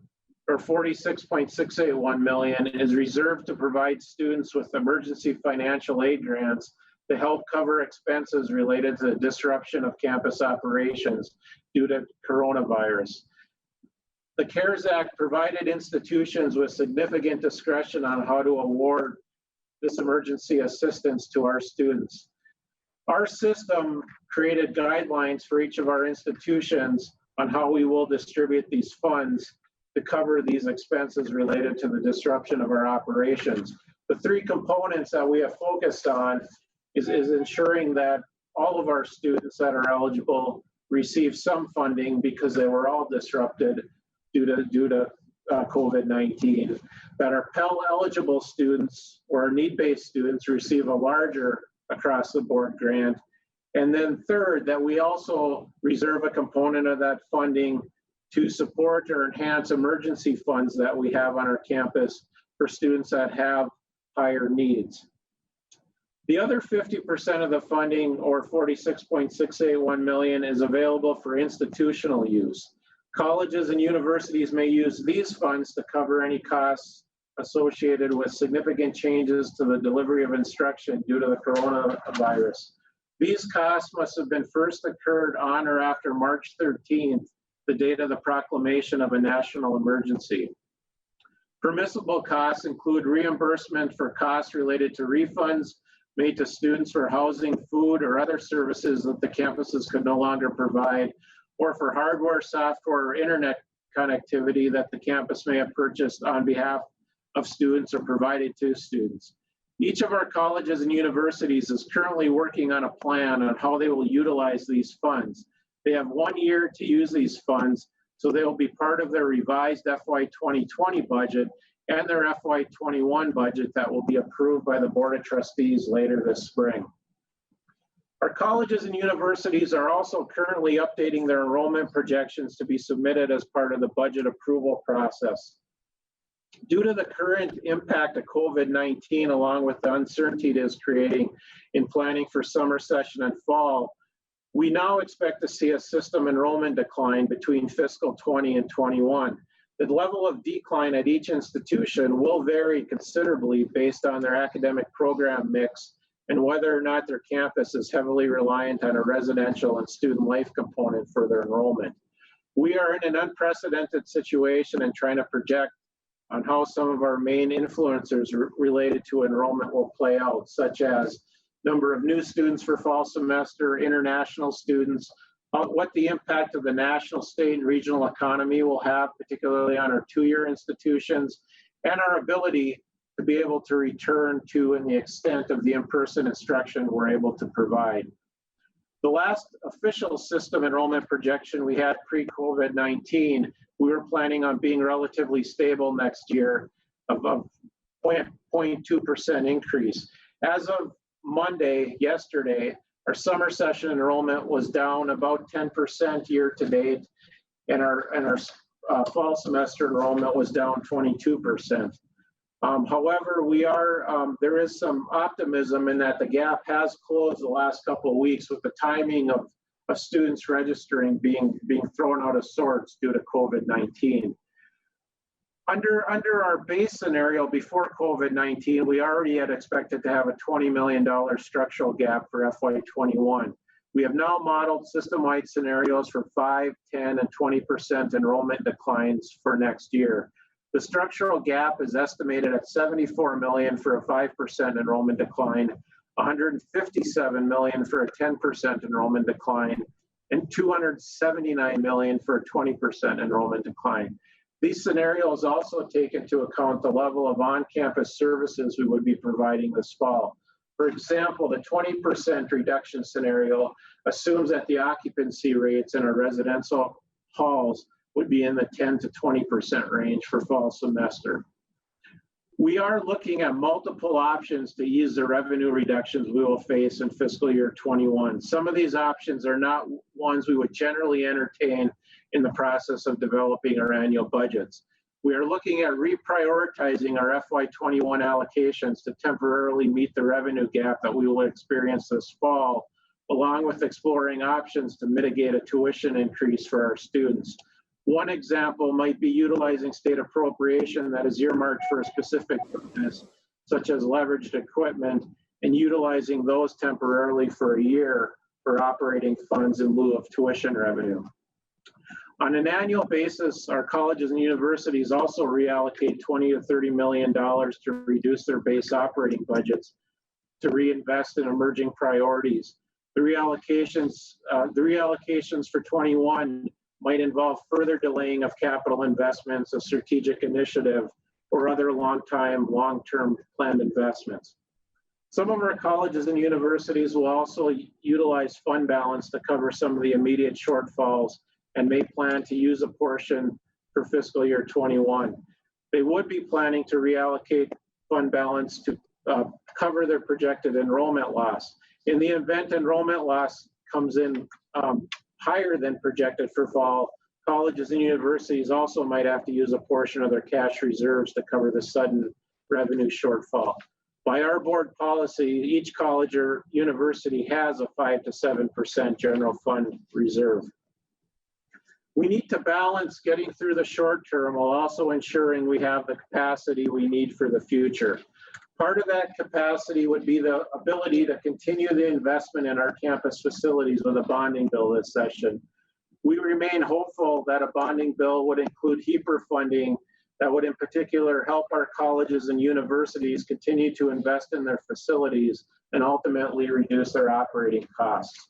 or $46.681 million, is reserved to provide students with emergency financial aid grants to help cover expenses related to the disruption of campus operations due to coronavirus. The CARES Act provided institutions with significant discretion on how to award this emergency assistance to our students. Our system created guidelines for each of our institutions on how we will distribute these funds to cover these expenses related to the disruption of our operations. The three components that we have focused on is ensuring that all of our students that are eligible receive some funding because they were all disrupted due to COVID-19, that our Pell eligible students or need-based students receive a larger across-the-board grant. And then third, that we also reserve a component of that funding to support or enhance emergency funds that we have on our campus for students that have higher needs. The other 50% of the funding, or $46.681 million, is available for institutional use. Colleges and universities may use these funds to cover any costs associated with significant changes to the delivery of instruction due to the coronavirus. These costs must have been first occurred on or after March 13th, the date of the proclamation of a national emergency. Permissible costs include reimbursement for costs related to refunds made to students for housing, food, or other services that the campuses could no longer provide, or for hardware, software, or internet connectivity that the campus may have purchased on behalf of students or provided to students. Each of our colleges and universities is currently working on a plan on how they will utilize these funds. They have 1 year to use these funds, so they will be part of their revised FY 2020 budget and their FY 21 budget that will be approved by the Board of Trustees later this spring. Our colleges and universities are also currently updating their enrollment projections to be submitted as part of the budget approval process. Due to the current impact of COVID-19, along with the uncertainty it is creating in planning for summer session and fall, we now expect to see a system enrollment decline between fiscal 20 and 21. The level of decline at each institution will vary considerably based on their academic program mix and whether or not their campus is heavily reliant on a residential and student life component for their enrollment. We are in an unprecedented situation and trying to project on how some of our main influencers related to enrollment will play out, such as number of new students for fall semester, international students, what the impact of the national, state, and regional economy will have, particularly on our two-year institutions, and our ability to be able to return to and the extent of the in-person instruction we're able to provide. The last official system enrollment projection we had pre-COVID-19, we were planning on being relatively stable next year of a 0.2% increase. As of Monday, yesterday, our summer session enrollment was down about 10% year to date, and our fall semester enrollment was down 22%. However, there is some optimism in that the gap has closed the last couple of weeks with the timing of students registering being thrown out of sorts due to COVID-19. Under our base scenario before COVID-19, we already had expected to have a $20 million structural gap for FY 21. We have now modeled system-wide scenarios for 5, 10, and 20% enrollment declines for next year. The structural gap is estimated at $74 million for a 5% enrollment decline, $157 million for a 10% enrollment decline, and $279 million for a 20% enrollment decline. These scenarios also take into account the level of on-campus services we would be providing this fall. For example, the 20% reduction scenario assumes that the occupancy rates in our residential halls would be in the 10 to 20% range for fall semester. We are looking at multiple options to ease the revenue reductions we will face in fiscal year 21. Some of these options are not ones we would generally entertain in the process of developing our annual budgets. We are looking at reprioritizing our FY 21 allocations to temporarily meet the revenue gap that we will experience this fall, along with exploring options to mitigate a tuition increase for our students. One example might be utilizing state appropriation that is earmarked for a specific purpose, such as leveraged equipment, and utilizing those temporarily for a year for operating funds in lieu of tuition revenue. On an annual basis, our colleges and universities also reallocate $20 to $30 million to reduce their base operating budgets to reinvest in emerging priorities. The reallocations for 21 might involve further delaying of capital investments, a strategic initiative, or other long-term planned investments. Some of our colleges and universities will also utilize fund balance to cover some of the immediate shortfalls and may plan to use a portion for fiscal year 21. They would be planning to reallocate fund balance to cover their projected enrollment loss. In the event enrollment loss comes in higher than projected for fall, colleges and universities also might have to use a portion of their cash reserves to cover the sudden revenue shortfall. By our board policy, each college or university has a 5 to 7% general fund reserve. We need to balance getting through the short term while also ensuring we have the capacity we need for the future. Part of that capacity would be the ability to continue the investment in our campus facilities with a bonding bill this session. We remain hopeful that a bonding bill would include HEAPR funding that would in particular help our colleges and universities continue to invest in their facilities and ultimately reduce their operating costs.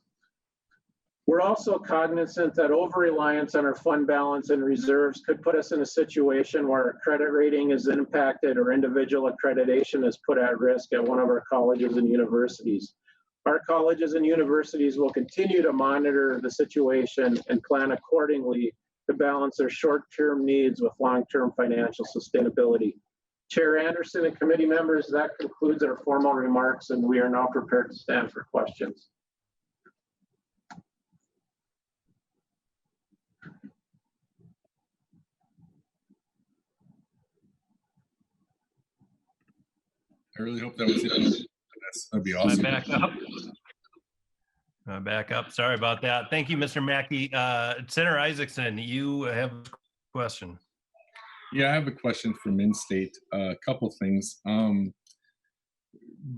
We're also cognizant that over-reliance on our fund balance and reserves could put us in a situation where our credit rating is impacted or individual accreditation is put at risk at one of our colleges and universities. Our colleges and universities will continue to monitor the situation and plan accordingly to balance their short-term needs with long-term financial sustainability. Chair Anderson and committee members, that concludes our formal remarks, and we are now prepared to stand for questions. I really hope that was it. That'd be awesome. Back up. Sorry about that. Thank you, Mr. Mackey. Senator Isaacson, you have a question. Yeah, I have a question from in-state. A couple things. Do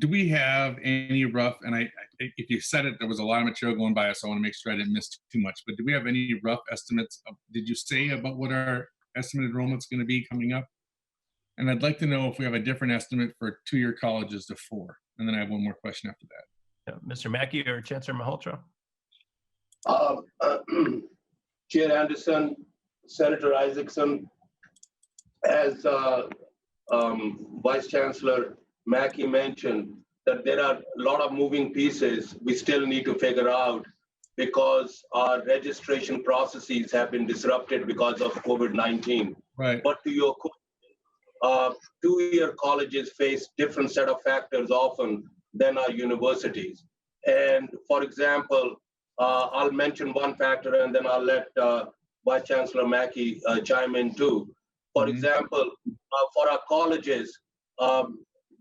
we have any rough, and if you said it, there was a lot of material going by us, so I want to make sure I didn't miss too much, but do we have any rough estimates did you say about what our estimated enrollment's going to be coming up? And I'd like to know if we have a different estimate for 2-year colleges to 4. And then I have one more question after that. Yeah, Mr. Mackey or Chancellor Malhotra? Chair Anderson, Senator Isaacson, as Vice Chancellor Mackey mentioned, that there are a lot of moving pieces we still need to figure out because our registration processes have been disrupted because of COVID-19. Right. But to your question, 2-year colleges face different set of factors often than our universities. And for example, I'll mention one factor and then I'll let Vice Chancellor Mackey chime in too. For example, for our colleges,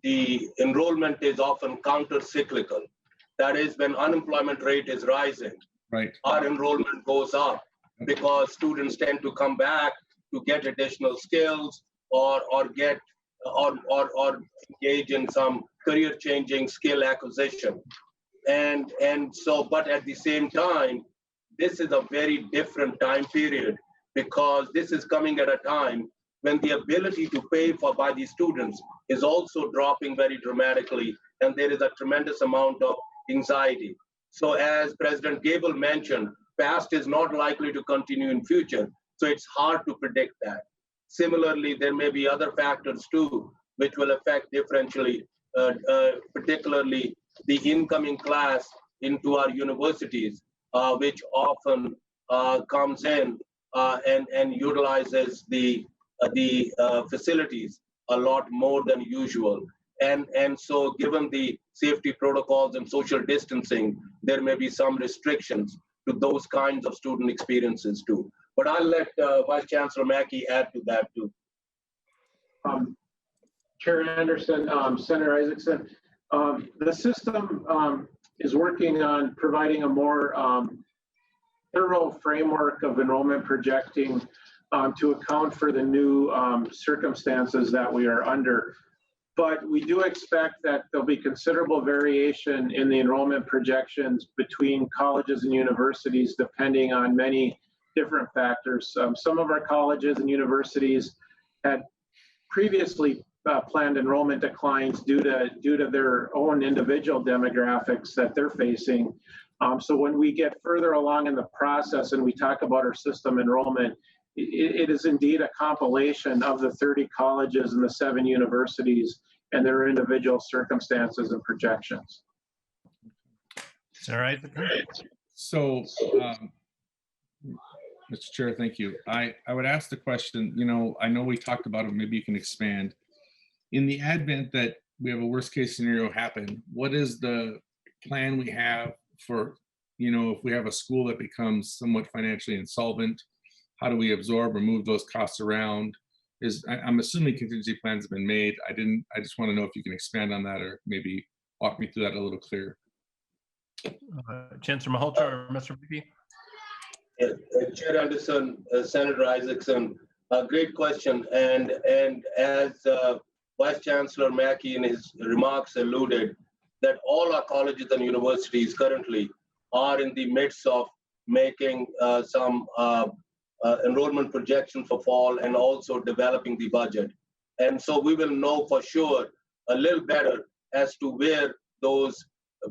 the enrollment is often counter-cyclical. That is, when unemployment rate is rising, right, our enrollment goes up because students tend to come back to get additional skills or engage in some career-changing skill acquisition. And so, but at the same time, this is a very different time period because this is coming at a time when the ability to pay for by the students is also dropping very dramatically, and there is a tremendous amount of anxiety. So as President Gable mentioned, past is not likely to continue in future, so it's hard to predict that. Similarly, there may be other factors too, which will affect differentially, particularly the incoming class into our universities, which often comes in and utilizes the facilities a lot more than usual. And so given the safety protocols and social distancing, there may be some restrictions to those kinds of student experiences too. But I'll let Vice Chancellor Mackey add to that too. Chair Anderson, Senator Isaacson, the system is working on providing a more thorough framework of enrollment projecting to account for the new circumstances that we are under. But we do expect that there'll be considerable variation in the enrollment projections between colleges and universities depending on many different factors. Some of our colleges and universities had previously planned enrollment declines due to their own individual demographics that they're facing. So when we get further along in the process and we talk about our system enrollment, it is indeed a compilation of the 30 colleges and the 7 universities and their individual circumstances and projections. All right. So, Mr. Chair, thank you. I would ask the question, you know, I know we talked about it, maybe you can expand. In the advent that we have a worst case scenario happen, what is the plan we have for, you know, if we have a school that becomes somewhat financially insolvent, how do we absorb or move those costs around? I'm assuming contingency plans have been made. I just want to know if you can expand on that or maybe walk me through that a little clearer. Chancellor Malhotra or Mr. Beebe? Chair Anderson, Senator Isaacson, a great question. And as Vice Chancellor Mackey in his remarks alluded, that all our colleges and universities currently are in the midst of making some enrollment projections for fall and also developing the budget. And so we will know for sure a little better as to where those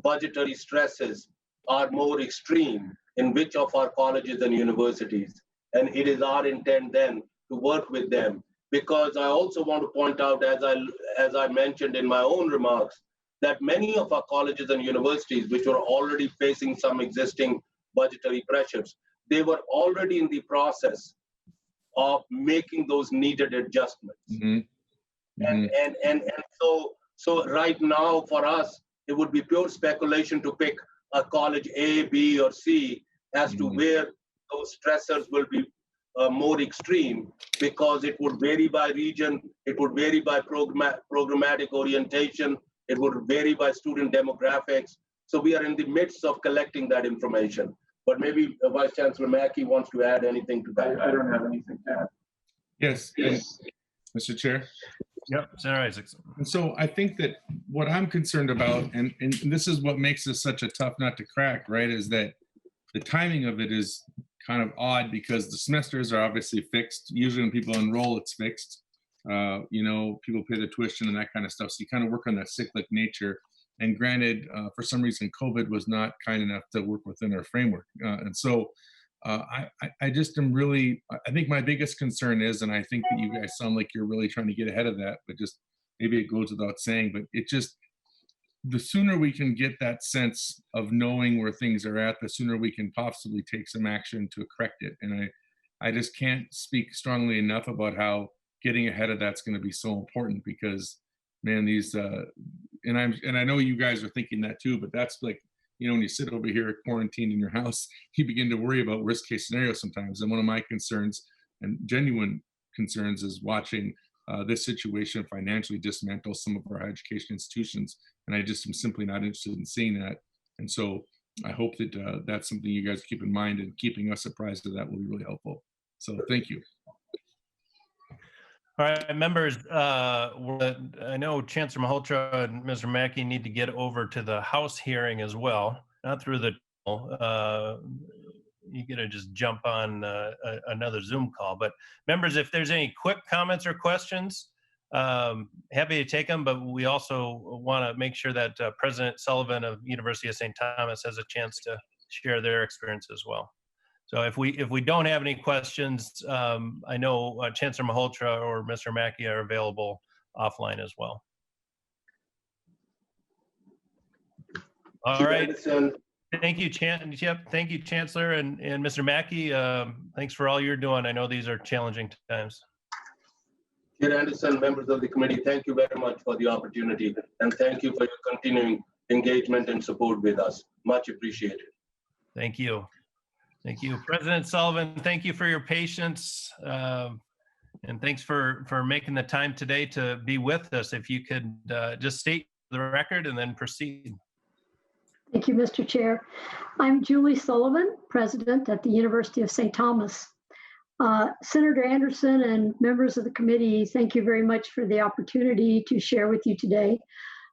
budgetary stresses are more extreme in which of our colleges and universities. And it is our intent then to work with them. Because I also want to point out, as I mentioned in my own remarks, that many of our colleges and universities, which were already facing some existing budgetary pressures, they were already in the process of making those needed adjustments. Mm-hmm. Mm-hmm. And so right now for us, it would be pure speculation to pick a college A, B, or C as to where those stressors will be more extreme, because it would vary by region, it would vary by programmatic orientation, it would vary by student demographics. So we are in the midst of collecting that information. But maybe Vice Chancellor Mackey wants to add anything to that. I don't have anything to add. Yes, Mr. Chair. Yep, Senator Isaacson. And so I think that what I'm concerned about, and this is what makes this such a tough nut to crack, right, is that the timing of it is kind of odd because the semesters are obviously fixed. Usually when people enroll, it's fixed. You know, people pay the tuition and that kind of stuff. So you kind of work on that cyclic nature. And granted, for some reason, COVID was not kind enough to work within our framework. And so I just am really, I think my biggest concern is, and I think that you guys sound like you're really trying to get ahead of that, but just maybe it goes without saying, but it just, the sooner we can get that sense of knowing where things are at, the sooner we can possibly take some action to correct it. And I just can't speak strongly enough about how getting ahead of that's going to be so important, because man, these, and I know you guys are thinking that too, but that's like, you know, when you sit over here quarantined in your house, you begin to worry about worst case scenarios sometimes. And one of my concerns, and genuine concerns, is watching this situation financially dismantle some of our education institutions. And I just am simply not interested in seeing that. And so I hope that that's something you guys keep in mind, and keeping us apprised of that will be really helpful. So thank you. All right, members, I know Chancellor Malhotra and Mr. Mackey need to get over to the House hearing as well, not through the, you get to just jump on another Zoom call. But members, if there's any quick comments or questions, happy to take them, but we also want to make sure that President Sullivan of University of St. Thomas has a chance to share their experience as well. So if we don't have any questions, I know Chancellor Malhotra or Mr. Mackey are available offline as well. All right. Thank you, thank you, Chancellor, and Mr. Mackey. Thanks for all you're doing. I know these are challenging times. Chair Anderson, members of the committee, thank you very much for the opportunity, and thank you for your continuing engagement and support with us. Much appreciated. Thank you. Thank you. President Sullivan, thank you for your patience. And thanks for making the time today to be with us. If you could just state the record and then proceed. Thank you, Mr. Chair. I'm Julie Sullivan, president at the University of St. Thomas. Senator Anderson and members of the committee, thank you very much for the opportunity to share with you today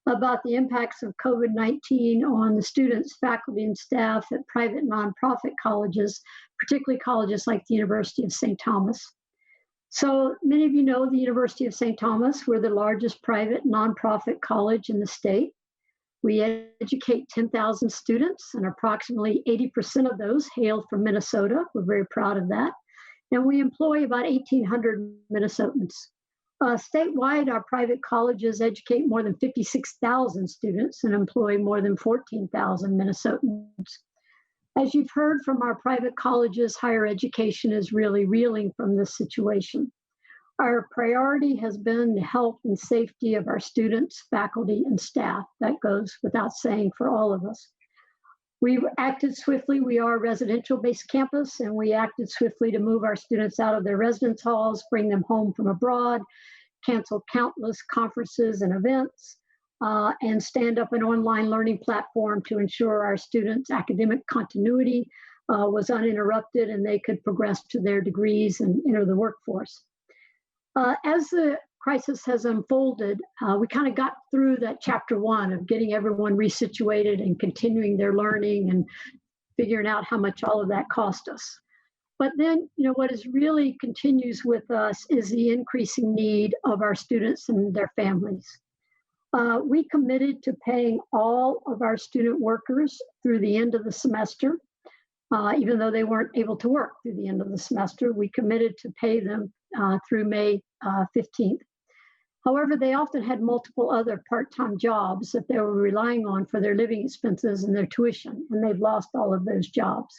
about the impacts of COVID-19 on the students, faculty, and staff at private nonprofit colleges, particularly colleges like the University of St. Thomas. So many of you know the University of St. Thomas. We're the largest private nonprofit college in the state. We educate 10,000 students, and approximately 80% of those hail from Minnesota. We're very proud of that. And we employ about 1,800 Minnesotans. Statewide, our private colleges educate more than 56,000 students and employ more than 14,000 Minnesotans. As you've heard from our private colleges, higher education is really reeling from this situation. Our priority has been the health and safety of our students, faculty, and staff. That goes without saying for all of us. We acted swiftly. We are a residential-based campus, and we acted swiftly to move our students out of their residence halls, bring them home from abroad, cancel countless conferences and events, and stand up an online learning platform to ensure our students' academic continuity was uninterrupted and they could progress to their degrees and enter the workforce. As the crisis has unfolded, we kind of got through that chapter 1 of getting everyone resituated and continuing their learning and figuring out how much all of that cost us. But then, what is really continues with us is the increasing need of our students and their families. We committed to paying all of our student workers through the end of the semester. Even though they weren't able to work through the end of the semester, we committed to pay them through May 15th. However, they often had multiple other part-time jobs that they were relying on for their living expenses and their tuition, and they've lost all of those jobs.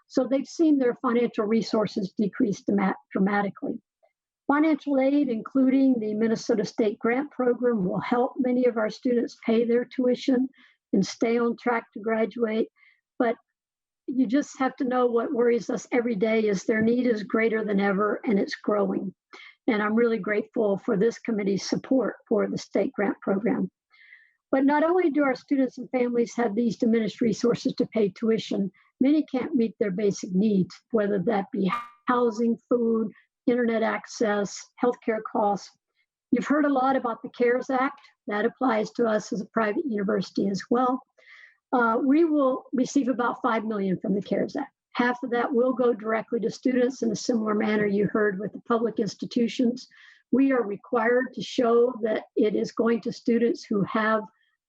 So they've seen their financial resources decrease dramatically. Financial aid, including the Minnesota State Grant Program, will help many of our students pay their tuition and stay on track to graduate. But you just have to know what worries us every day is their need is greater than ever, and it's growing. And I'm really grateful for this committee's support for the state grant program. But not only do our students and families have these diminished resources to pay tuition, many can't meet their basic needs, whether that be housing, food, internet access, healthcare costs. You've heard a lot about the CARES Act. That applies to us as a private university as well. We will receive about $5 million from the CARES Act. Half of that will go directly to students in a similar manner you heard with the public institutions. We are required to show that it is going to students who have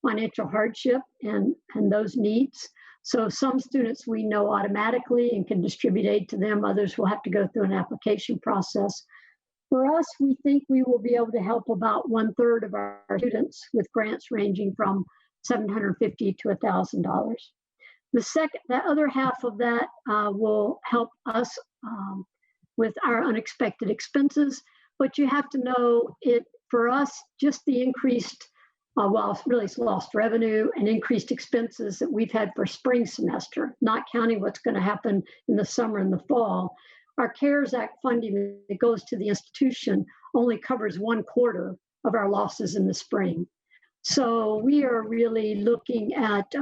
financial hardship and those needs. So some students we know automatically and can distribute aid to them. Others will have to go through an application process. For us, we think we will be able to help about 1/3 of our students with grants ranging from $750 to $1,000. The other half of that will help us with our unexpected expenses, but you have to know it for us, just the increased, really it's lost revenue and increased expenses that we've had for spring semester, not counting what's going to happen in the summer and the fall. Our CARES Act funding that goes to the institution only covers 1/4 of our losses in the spring. So we are really looking at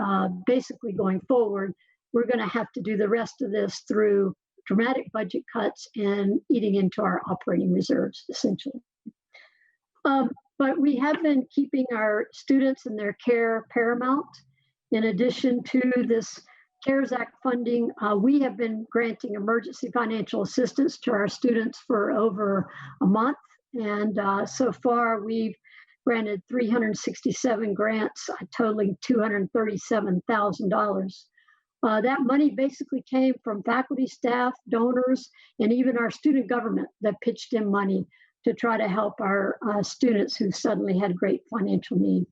basically going forward, we're going to have to do the rest of this through dramatic budget cuts and eating into our operating reserves, essentially. But we have been keeping our students and their care paramount. In addition to this CARES Act funding, we have been granting emergency financial assistance to our students for over a month. And so far, we've granted 367 grants, totaling $237,000. That money basically came from faculty, staff, donors, and even our student government that pitched in money to try to help our students who suddenly had great financial need.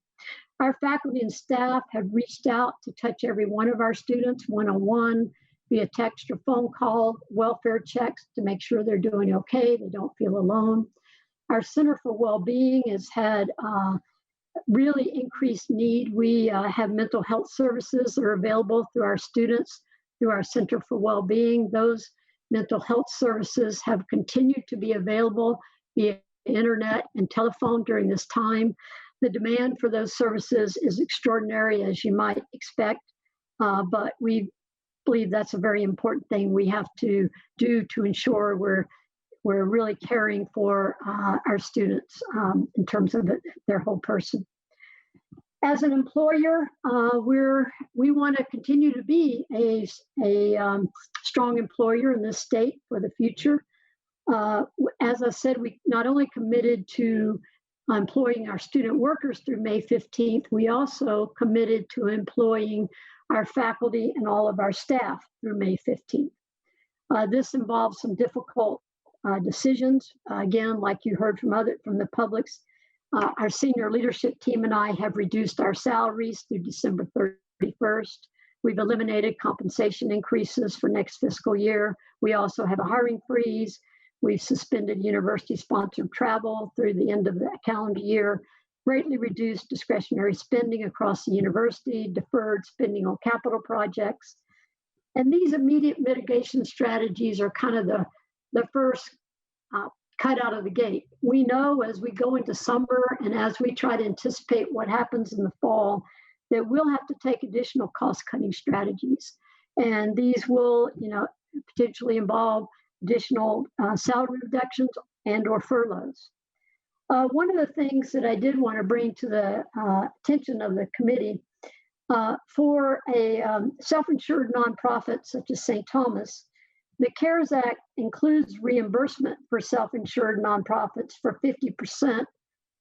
Our faculty and staff have reached out to touch every one of our students one-on-one, via text or phone call, welfare checks to make sure they're doing okay, they don't feel alone. Our Center for Wellbeing has had really increased need. We have mental health services that are available through our students, through our Center for Wellbeing. Those mental health services have continued to be available via internet and telephone during this time. The demand for those services is extraordinary, as you might expect, but we believe that's a very important thing we have to do to ensure we're really caring for our students in terms of their whole person. As an employer, we want to continue to be a strong employer in this state for the future. As I said, we not only committed to employing our student workers through May 15th, we also committed to employing our faculty and all of our staff through May 15th. This involves some difficult decisions. Again, like you heard from the publics, our senior leadership team and I have reduced our salaries through December 31st. We've eliminated compensation increases for next fiscal year. We also have a hiring freeze. We've suspended university-sponsored travel through the end of the calendar year, greatly reduced discretionary spending across the university, deferred spending on capital projects. And these immediate mitigation strategies are kind of the first cut out of the gate. We know as we go into summer and as we try to anticipate what happens in the fall, that we'll have to take additional cost-cutting strategies. And these will, potentially involve additional salary reductions and or furloughs. One of the things that I did want to bring to the attention of the committee, for a self-insured nonprofit such as St. Thomas, the CARES Act includes reimbursement for self-insured nonprofits for 50%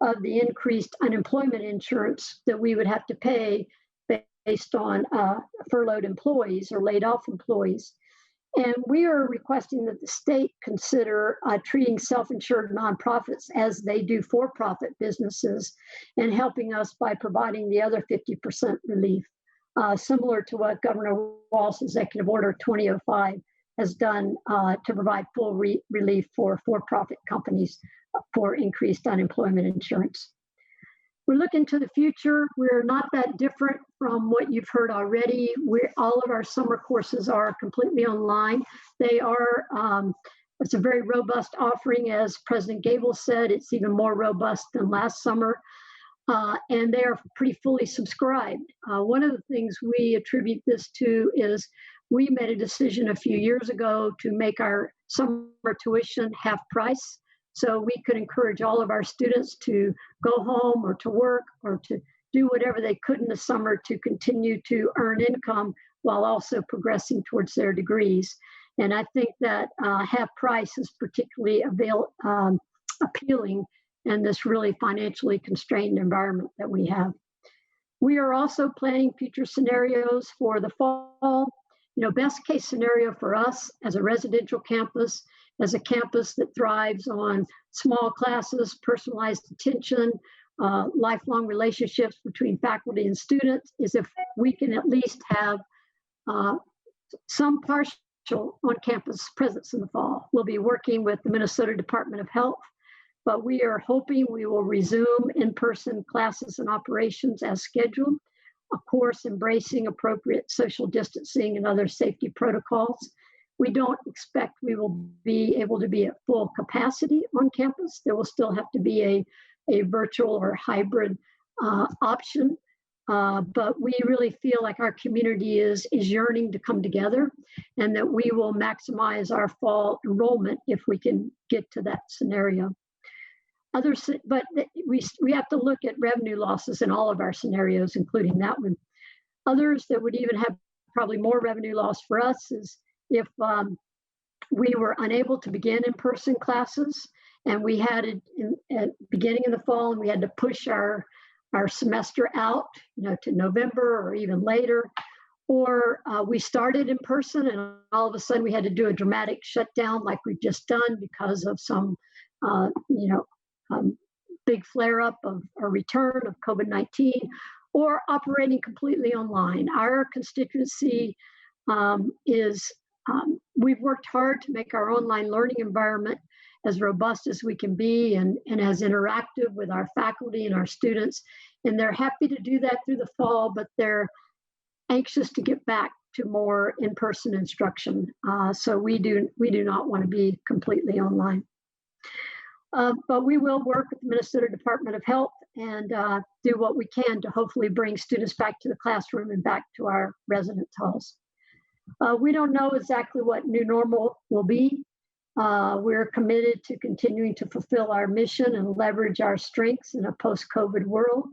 of the increased unemployment insurance that we would have to pay based on furloughed employees or laid off employees. And we are requesting that the state consider treating self-insured nonprofits as they do for-profit businesses and helping us by providing the other 50% relief, similar to what Governor Walz's Executive Order 2005 has done to provide full relief for-profit companies for increased unemployment insurance. We're looking to the future. We're not that different from what you've heard already. All of our summer courses are completely online. They are, it's a very robust offering. As President Gable said, it's even more robust than last summer. And they are pretty fully subscribed. One of the things we attribute this to is we made a decision a few years ago to make our summer tuition half price, so we could encourage all of our students to go home or to work or to do whatever they could in the summer to continue to earn income while also progressing towards their degrees. And I think that half price is particularly appealing in this really financially constrained environment that we have. We are also planning future scenarios for the fall. Best case scenario for us as a residential campus, as a campus that thrives on small classes, personalized attention, lifelong relationships between faculty and students, is if we can at least have some partial on-campus presence in the fall. We'll be working with the Minnesota Department of Health, but we are hoping we will resume in-person classes and operations as scheduled, of course, embracing appropriate social distancing and other safety protocols. We don't expect we will be able to be at full capacity on campus. There will still have to be a virtual or hybrid option. But we really feel like our community is yearning to come together and that we will maximize our fall enrollment if we can get to that scenario. But we have to look at revenue losses in all of our scenarios, including that one. Others that would even have probably more revenue loss for us is if we were unable to begin in-person classes and we had it at beginning in the fall and we had to push our semester out, to November or even later, or we started in person and all of a sudden we had to do a dramatic shutdown like we've just done because of some, big flare-up of a return of COVID-19, or operating completely online. Our constituency we've worked hard to make our online learning environment as robust as we can be and as interactive with our faculty and our students. And they're happy to do that through the fall, but they're anxious to get back to more in-person instruction. So we do not want to be completely online. But we will work with the Minnesota Department of Health and do what we can to hopefully bring students back to the classroom and back to our residence halls. We don't know exactly what new normal will be. We're committed to continuing to fulfill our mission and leverage our strengths in a post-COVID world.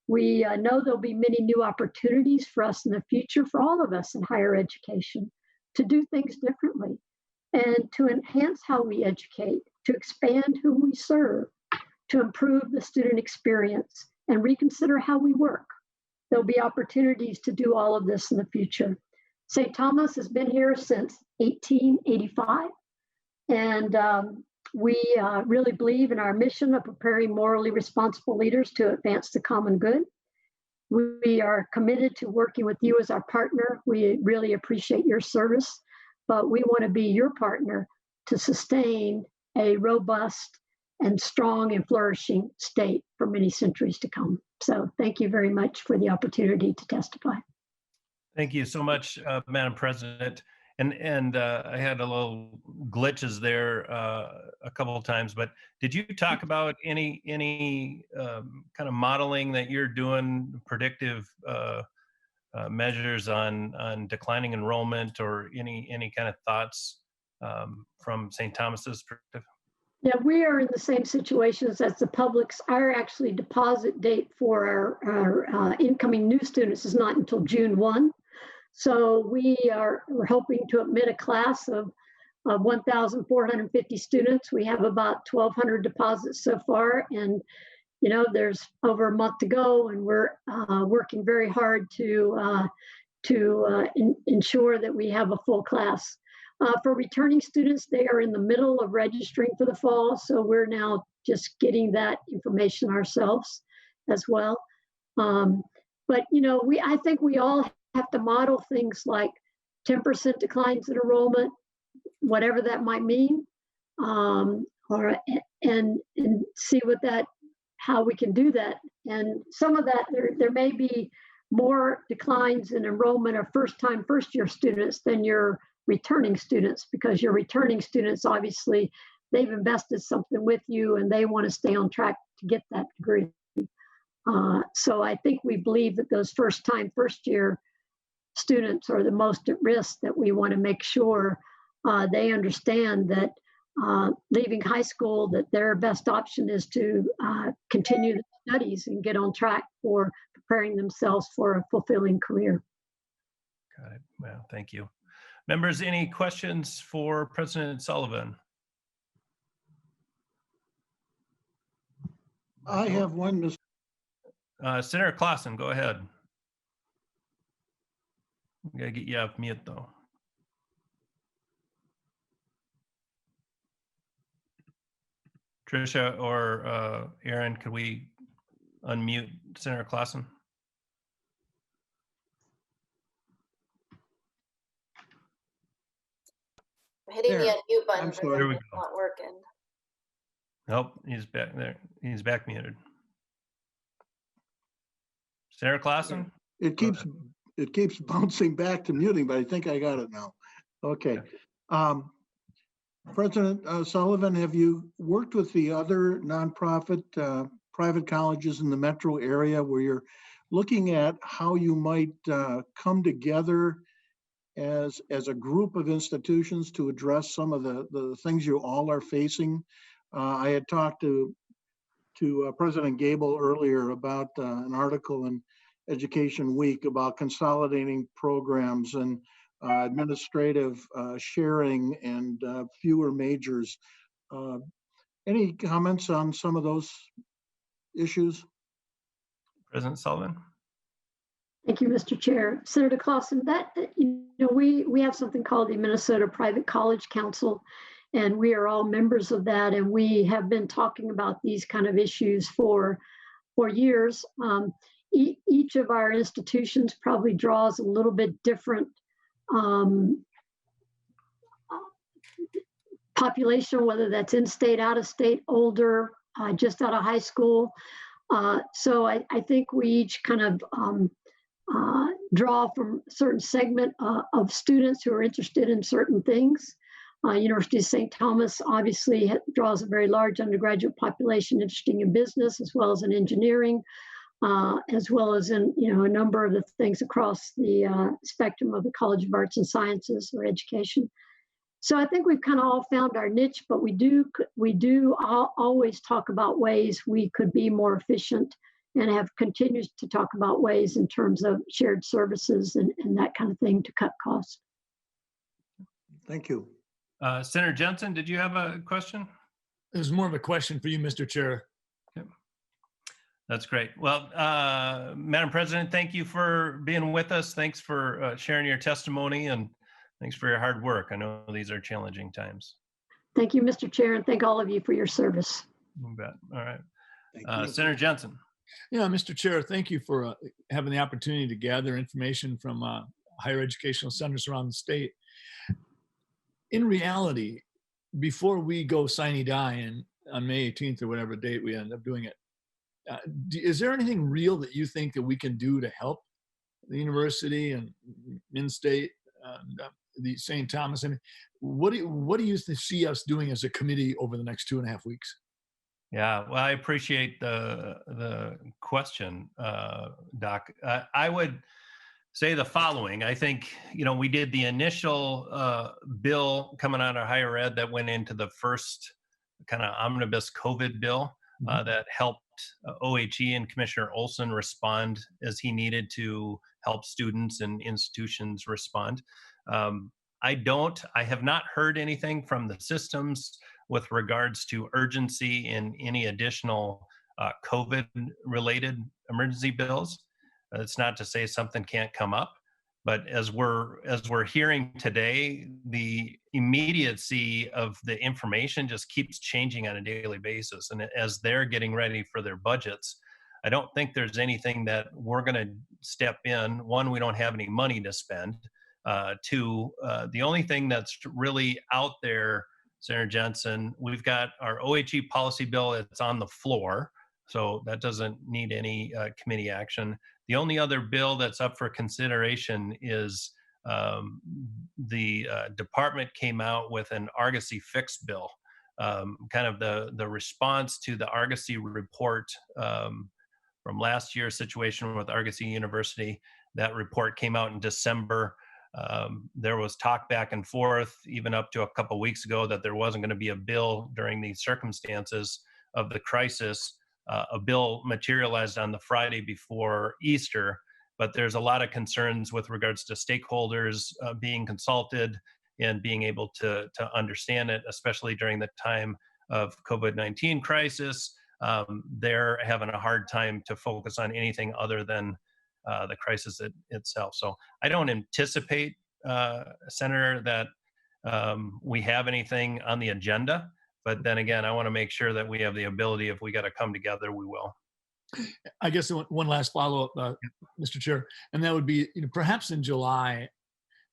We know there'll be many new opportunities for us in the future, for all of us in higher education, to do things differently. and to enhance how we educate, to expand whom we serve, to improve the student experience, and reconsider how we work. There'll be opportunities to do all of this in the future. St. Thomas has been here since 1885, and we really believe in our mission of preparing morally responsible leaders to advance the common good. We are committed to working with you as our partner. We really appreciate your service, but we want to be your partner to sustain a robust and strong and flourishing state for many centuries to come. So thank you very much for the opportunity to testify. Thank you so much, Madam President. And I had a little glitches there a couple of times, but did you talk about any kind of modeling that you're doing, predictive measures on declining enrollment, or any kind of thoughts from St. Thomas's perspective? Yeah, we are in the same situations as the public's. Our actually deposit date for our incoming new students is not until June 1. So we're hoping to admit a class of 1,450 students. We have about 1,200 deposits so far, and there's over a month to go, and we're working very hard to ensure that we have a full class. For returning students, they are in the middle of registering for the fall, so we're now just getting that information ourselves as well. But I think we all have to model things like 10% declines in enrollment, whatever that might mean, and see how we can do that. And some of that, there may be more declines in enrollment of first-year students than your returning students, because your returning students, obviously, they've invested something with you and they want to stay on track to get that degree. So I think we believe that those first-year students are the most at risk, that we want to make sure they understand that leaving high school, that their best option is to continue the studies and get on track for preparing themselves for a fulfilling career. Got it. Well, thank you. Members, any questions for President Sullivan? I have one, Mr. Senator Clausen, go ahead. I'm gonna get you off mute though. Tricia or Aaron, could we unmute Senator Clausen? Hitting the unmute button, I'm but sorry. it's not working. Nope, he's back there. He's back muted. Senator Clausen? It keeps bouncing back to muting, but I think I got it now. Okay. President Sullivan, have you worked with the other nonprofit private colleges in the metro area where you're looking at how you might come together as a group of institutions to address some of the things you all are facing? I had talked to President Gable earlier about an article in Education Week about consolidating programs and administrative sharing and fewer majors. Any comments on some of those issues? President Sullivan? Thank you, Mr. Chair. Senator Clausen, we have something called the Minnesota Private College Council, and we are all members of that, and we have been talking about these kind of issues for years. Each of our institutions probably draws a little bit different population, whether that's in-state, out-of-state, older, just out of high school. So I think we each kind of draw from a certain segment of students who are interested in certain things. University of St. Thomas obviously draws a very large undergraduate population interested in business as well as in engineering, as well as in a number of the things across the spectrum of the College of Arts and Sciences or education. So I think we've kind of all found our niche, but we do always talk about ways we could be more efficient, and have continued to talk about ways in terms of shared services and that kind of thing to cut costs. Thank you. Senator Jensen, did you have a question? It was more of a question for you, Mr. Chair. Okay. That's great. Well, Madam President, thank you for being with us. Thanks for sharing your testimony, and thanks for your hard work. I know these are challenging times. Thank you, Mr. Chair, and thank all of you for your service. You bet. All right. Senator Jensen. Yeah, Mr. Chair, thank you for having the opportunity to gather information from higher educational centers around the state. In reality, before we go sine die on May 18th or whatever date we end up doing it, is there anything real that you think that we can do to help the university and in-state, the St. Thomas? I mean, what do you see us doing as a committee over the next 2.5 weeks? Yeah, well, I appreciate the question, Doc. I would say the following. I think, we did the initial bill coming out of higher ed that went into the first kind of omnibus COVID bill that helped OHE and Commissioner Olson respond as he needed to help students and institutions respond. I have not heard anything from the systems with regards to urgency in any additional COVID-related emergency bills. It's not to say something can't come up, but as we're hearing today, the immediacy of the information just keeps changing on a daily basis. And as they're getting ready for their budgets, I don't think there's anything that we're going to step in. One, we don't have any money to spend. Two, the only thing that's really out there, Senator Jensen, we've got our OHE policy bill that's on the floor, so that doesn't need any committee action. The only other bill that's up for consideration is the department came out with an Argosy fix bill, kind of the response to the Argosy report from last year's situation with Argosy University. That report came out in December. There was talk back and forth, even up to a couple of weeks ago, that there wasn't going to be a bill during these circumstances of the crisis. A bill materialized on the Friday before Easter, but there's a lot of concerns with regards to stakeholders being consulted and being able to understand it, especially during the time of COVID-19 crisis. They're having a hard time to focus on anything other than the crisis itself. So I don't anticipate, Senator, that we have anything on the agenda. But then again, I want to make sure that we have the ability, if we got to come together, we will. I guess one last follow-up, Mr. Chair, and that would be, perhaps in July,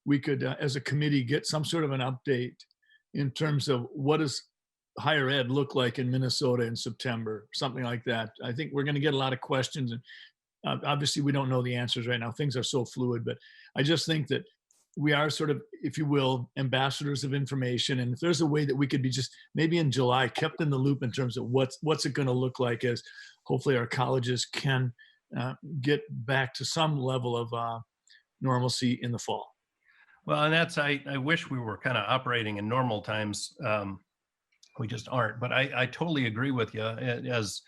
we could, as a committee, get some sort of an update in terms of what does higher ed look like in Minnesota in September, something like that. I think we're going to get a lot of questions, and obviously we don't know the answers right now. Things are so fluid, but I just think that we are sort of, if you will, ambassadors of information. And if there's a way that we could be just maybe in July kept in the loop in terms of what's it going to look like, as hopefully our colleges can get back to some level of normalcy in the fall. Well, and that's, I wish we were kind of operating in normal times. We just aren't. But I totally agree with you. As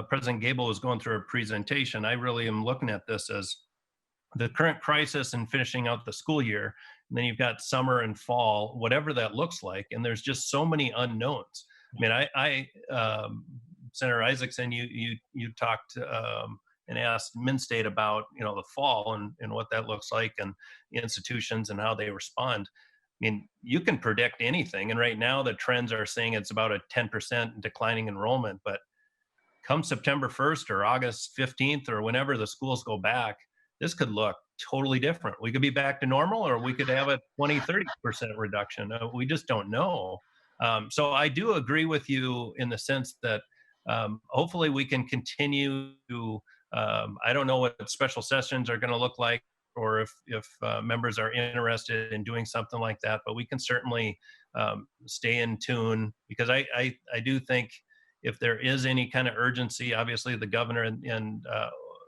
President Gable was going through her presentation, I really am looking at this as the current crisis and finishing out the school year. And then you've got summer and fall, whatever that looks like. And there's just so many unknowns. I mean, Senator Isaacson, you talked and asked MnState about, the fall and what that looks like, and institutions and how they respond. I mean, you can predict anything. And right now the trends are saying it's about a 10% declining enrollment, but come September 1st or August 15th or whenever the schools go back, this could look totally different. We could be back to normal, or we could have a 20-30% reduction. We just don't know. So I do agree with you in the sense that hopefully we can continue to, I don't know what special sessions are going to look like, or if members are interested in doing something like that, but we can certainly stay in tune, because I do think if there is any kind of urgency, obviously the governor and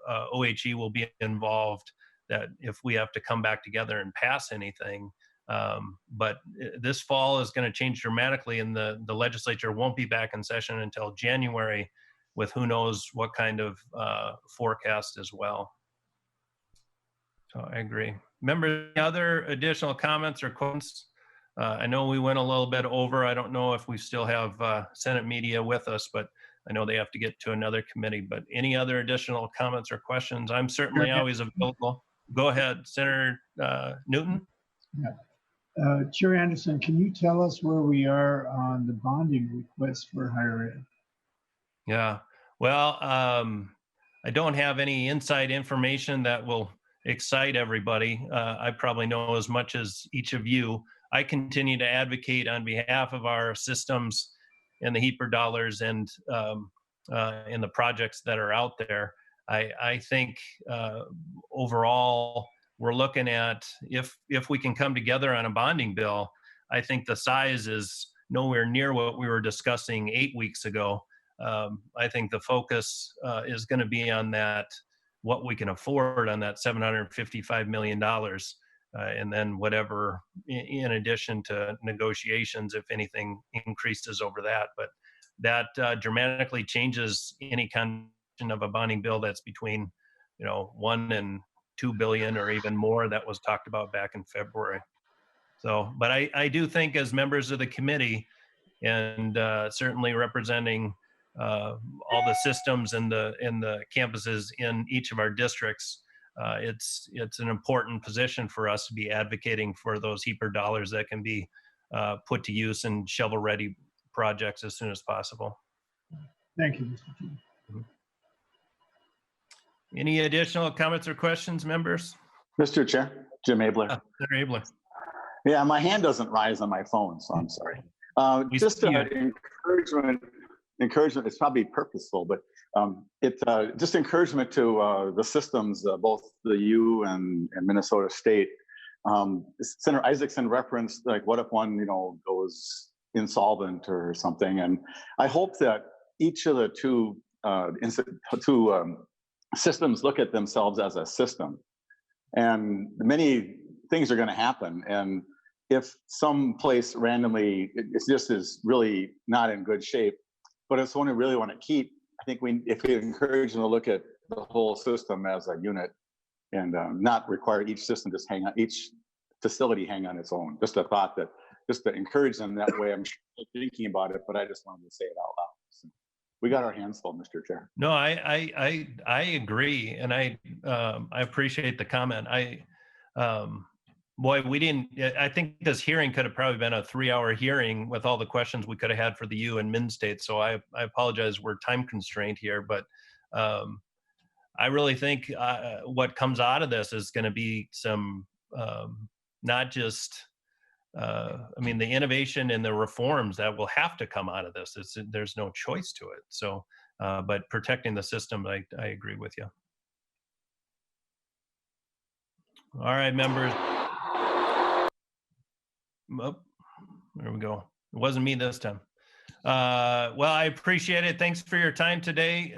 OHE will be involved, that if we have to come back together and pass anything. But this fall is going to change dramatically, and the legislature won't be back in session until January, with who knows what kind of forecast as well. So I agree. Members, other additional comments or questions I know we went a little bit over. I don't know if we still have Senate media with us, but I know they have to get to another committee. But any other additional comments or questions? I'm certainly always available. Go ahead, Senator Newton. Yeah. Chair Anderson, can you tell us where we are on the bonding request for higher ed? Yeah, well, I don't have any inside information that will excite everybody. I probably know as much as each of you. I continue to advocate on behalf of our systems and the HEAPR dollars and in the projects that are out there. I think overall, we're looking at if we can come together on a bonding bill, I think the size is nowhere near what we were discussing 8 weeks ago. I think the focus is going to be on that, what we can afford on that $755 million. And then whatever in addition to negotiations, if anything increases over that. But that dramatically changes any kind of a bonding bill that's between, you know, 1 and 2 billion or even more that was talked about back in February. So, but I do think as members of the committee and certainly representing all the systems and the campuses in each of our districts, it's an important position for us to be advocating for those HEAPR dollars that can be put to use in shovel-ready projects as soon as possible. Thank you, Mr. Chair. Any additional comments or questions, members? Mr. Chair, Jim Abler. Senator Abler. Yeah, my hand doesn't rise on my phone, so I'm sorry. Just encouragement, it's probably purposeful, but just encouragement to the systems, both the U and Minnesota State. Senator Isaacson referenced, like, what if one, you know, goes insolvent or something? And I hope that each of the two systems look at themselves as a system. And many things are going to happen. And if some place randomly, it's just is really not in good shape, but it's one we really want to keep, I think if we encourage them to look at the whole system as a unit and not require each system just hang on, each facility hang on its own. Just a thought that, just to encourage them that way. I'm thinking about it, but I just wanted to say it out loud. So we got our hands full, Mr. Chair. No, I agree, and I appreciate the comment. Boy, we didn't. I think this hearing could have probably been a 3-hour hearing with all the questions we could have had for the U and Min State. So I apologize. We're time constrained here, but I really think what comes out of this is going to be some not just. I mean, the innovation and the reforms that will have to come out of this. There's no choice to it. So, but protecting the system, I agree with you. All right, members. Oh, there we go. It wasn't me this time. Well, I appreciate it. Thanks for your time today.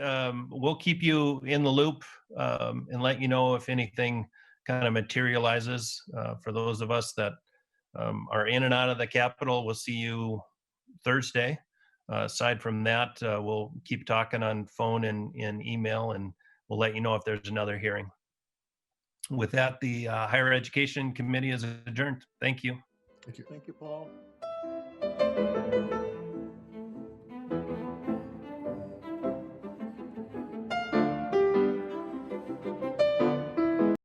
We'll keep you in the loop and let you know if anything kind of materializes. For those of us that are in and out of the Capitol, we'll see you Thursday. Aside from that, we'll keep talking on phone and email, and we'll let you know if there's another hearing. With that, the Higher Education Committee is adjourned. Thank you. Thank you, Paul.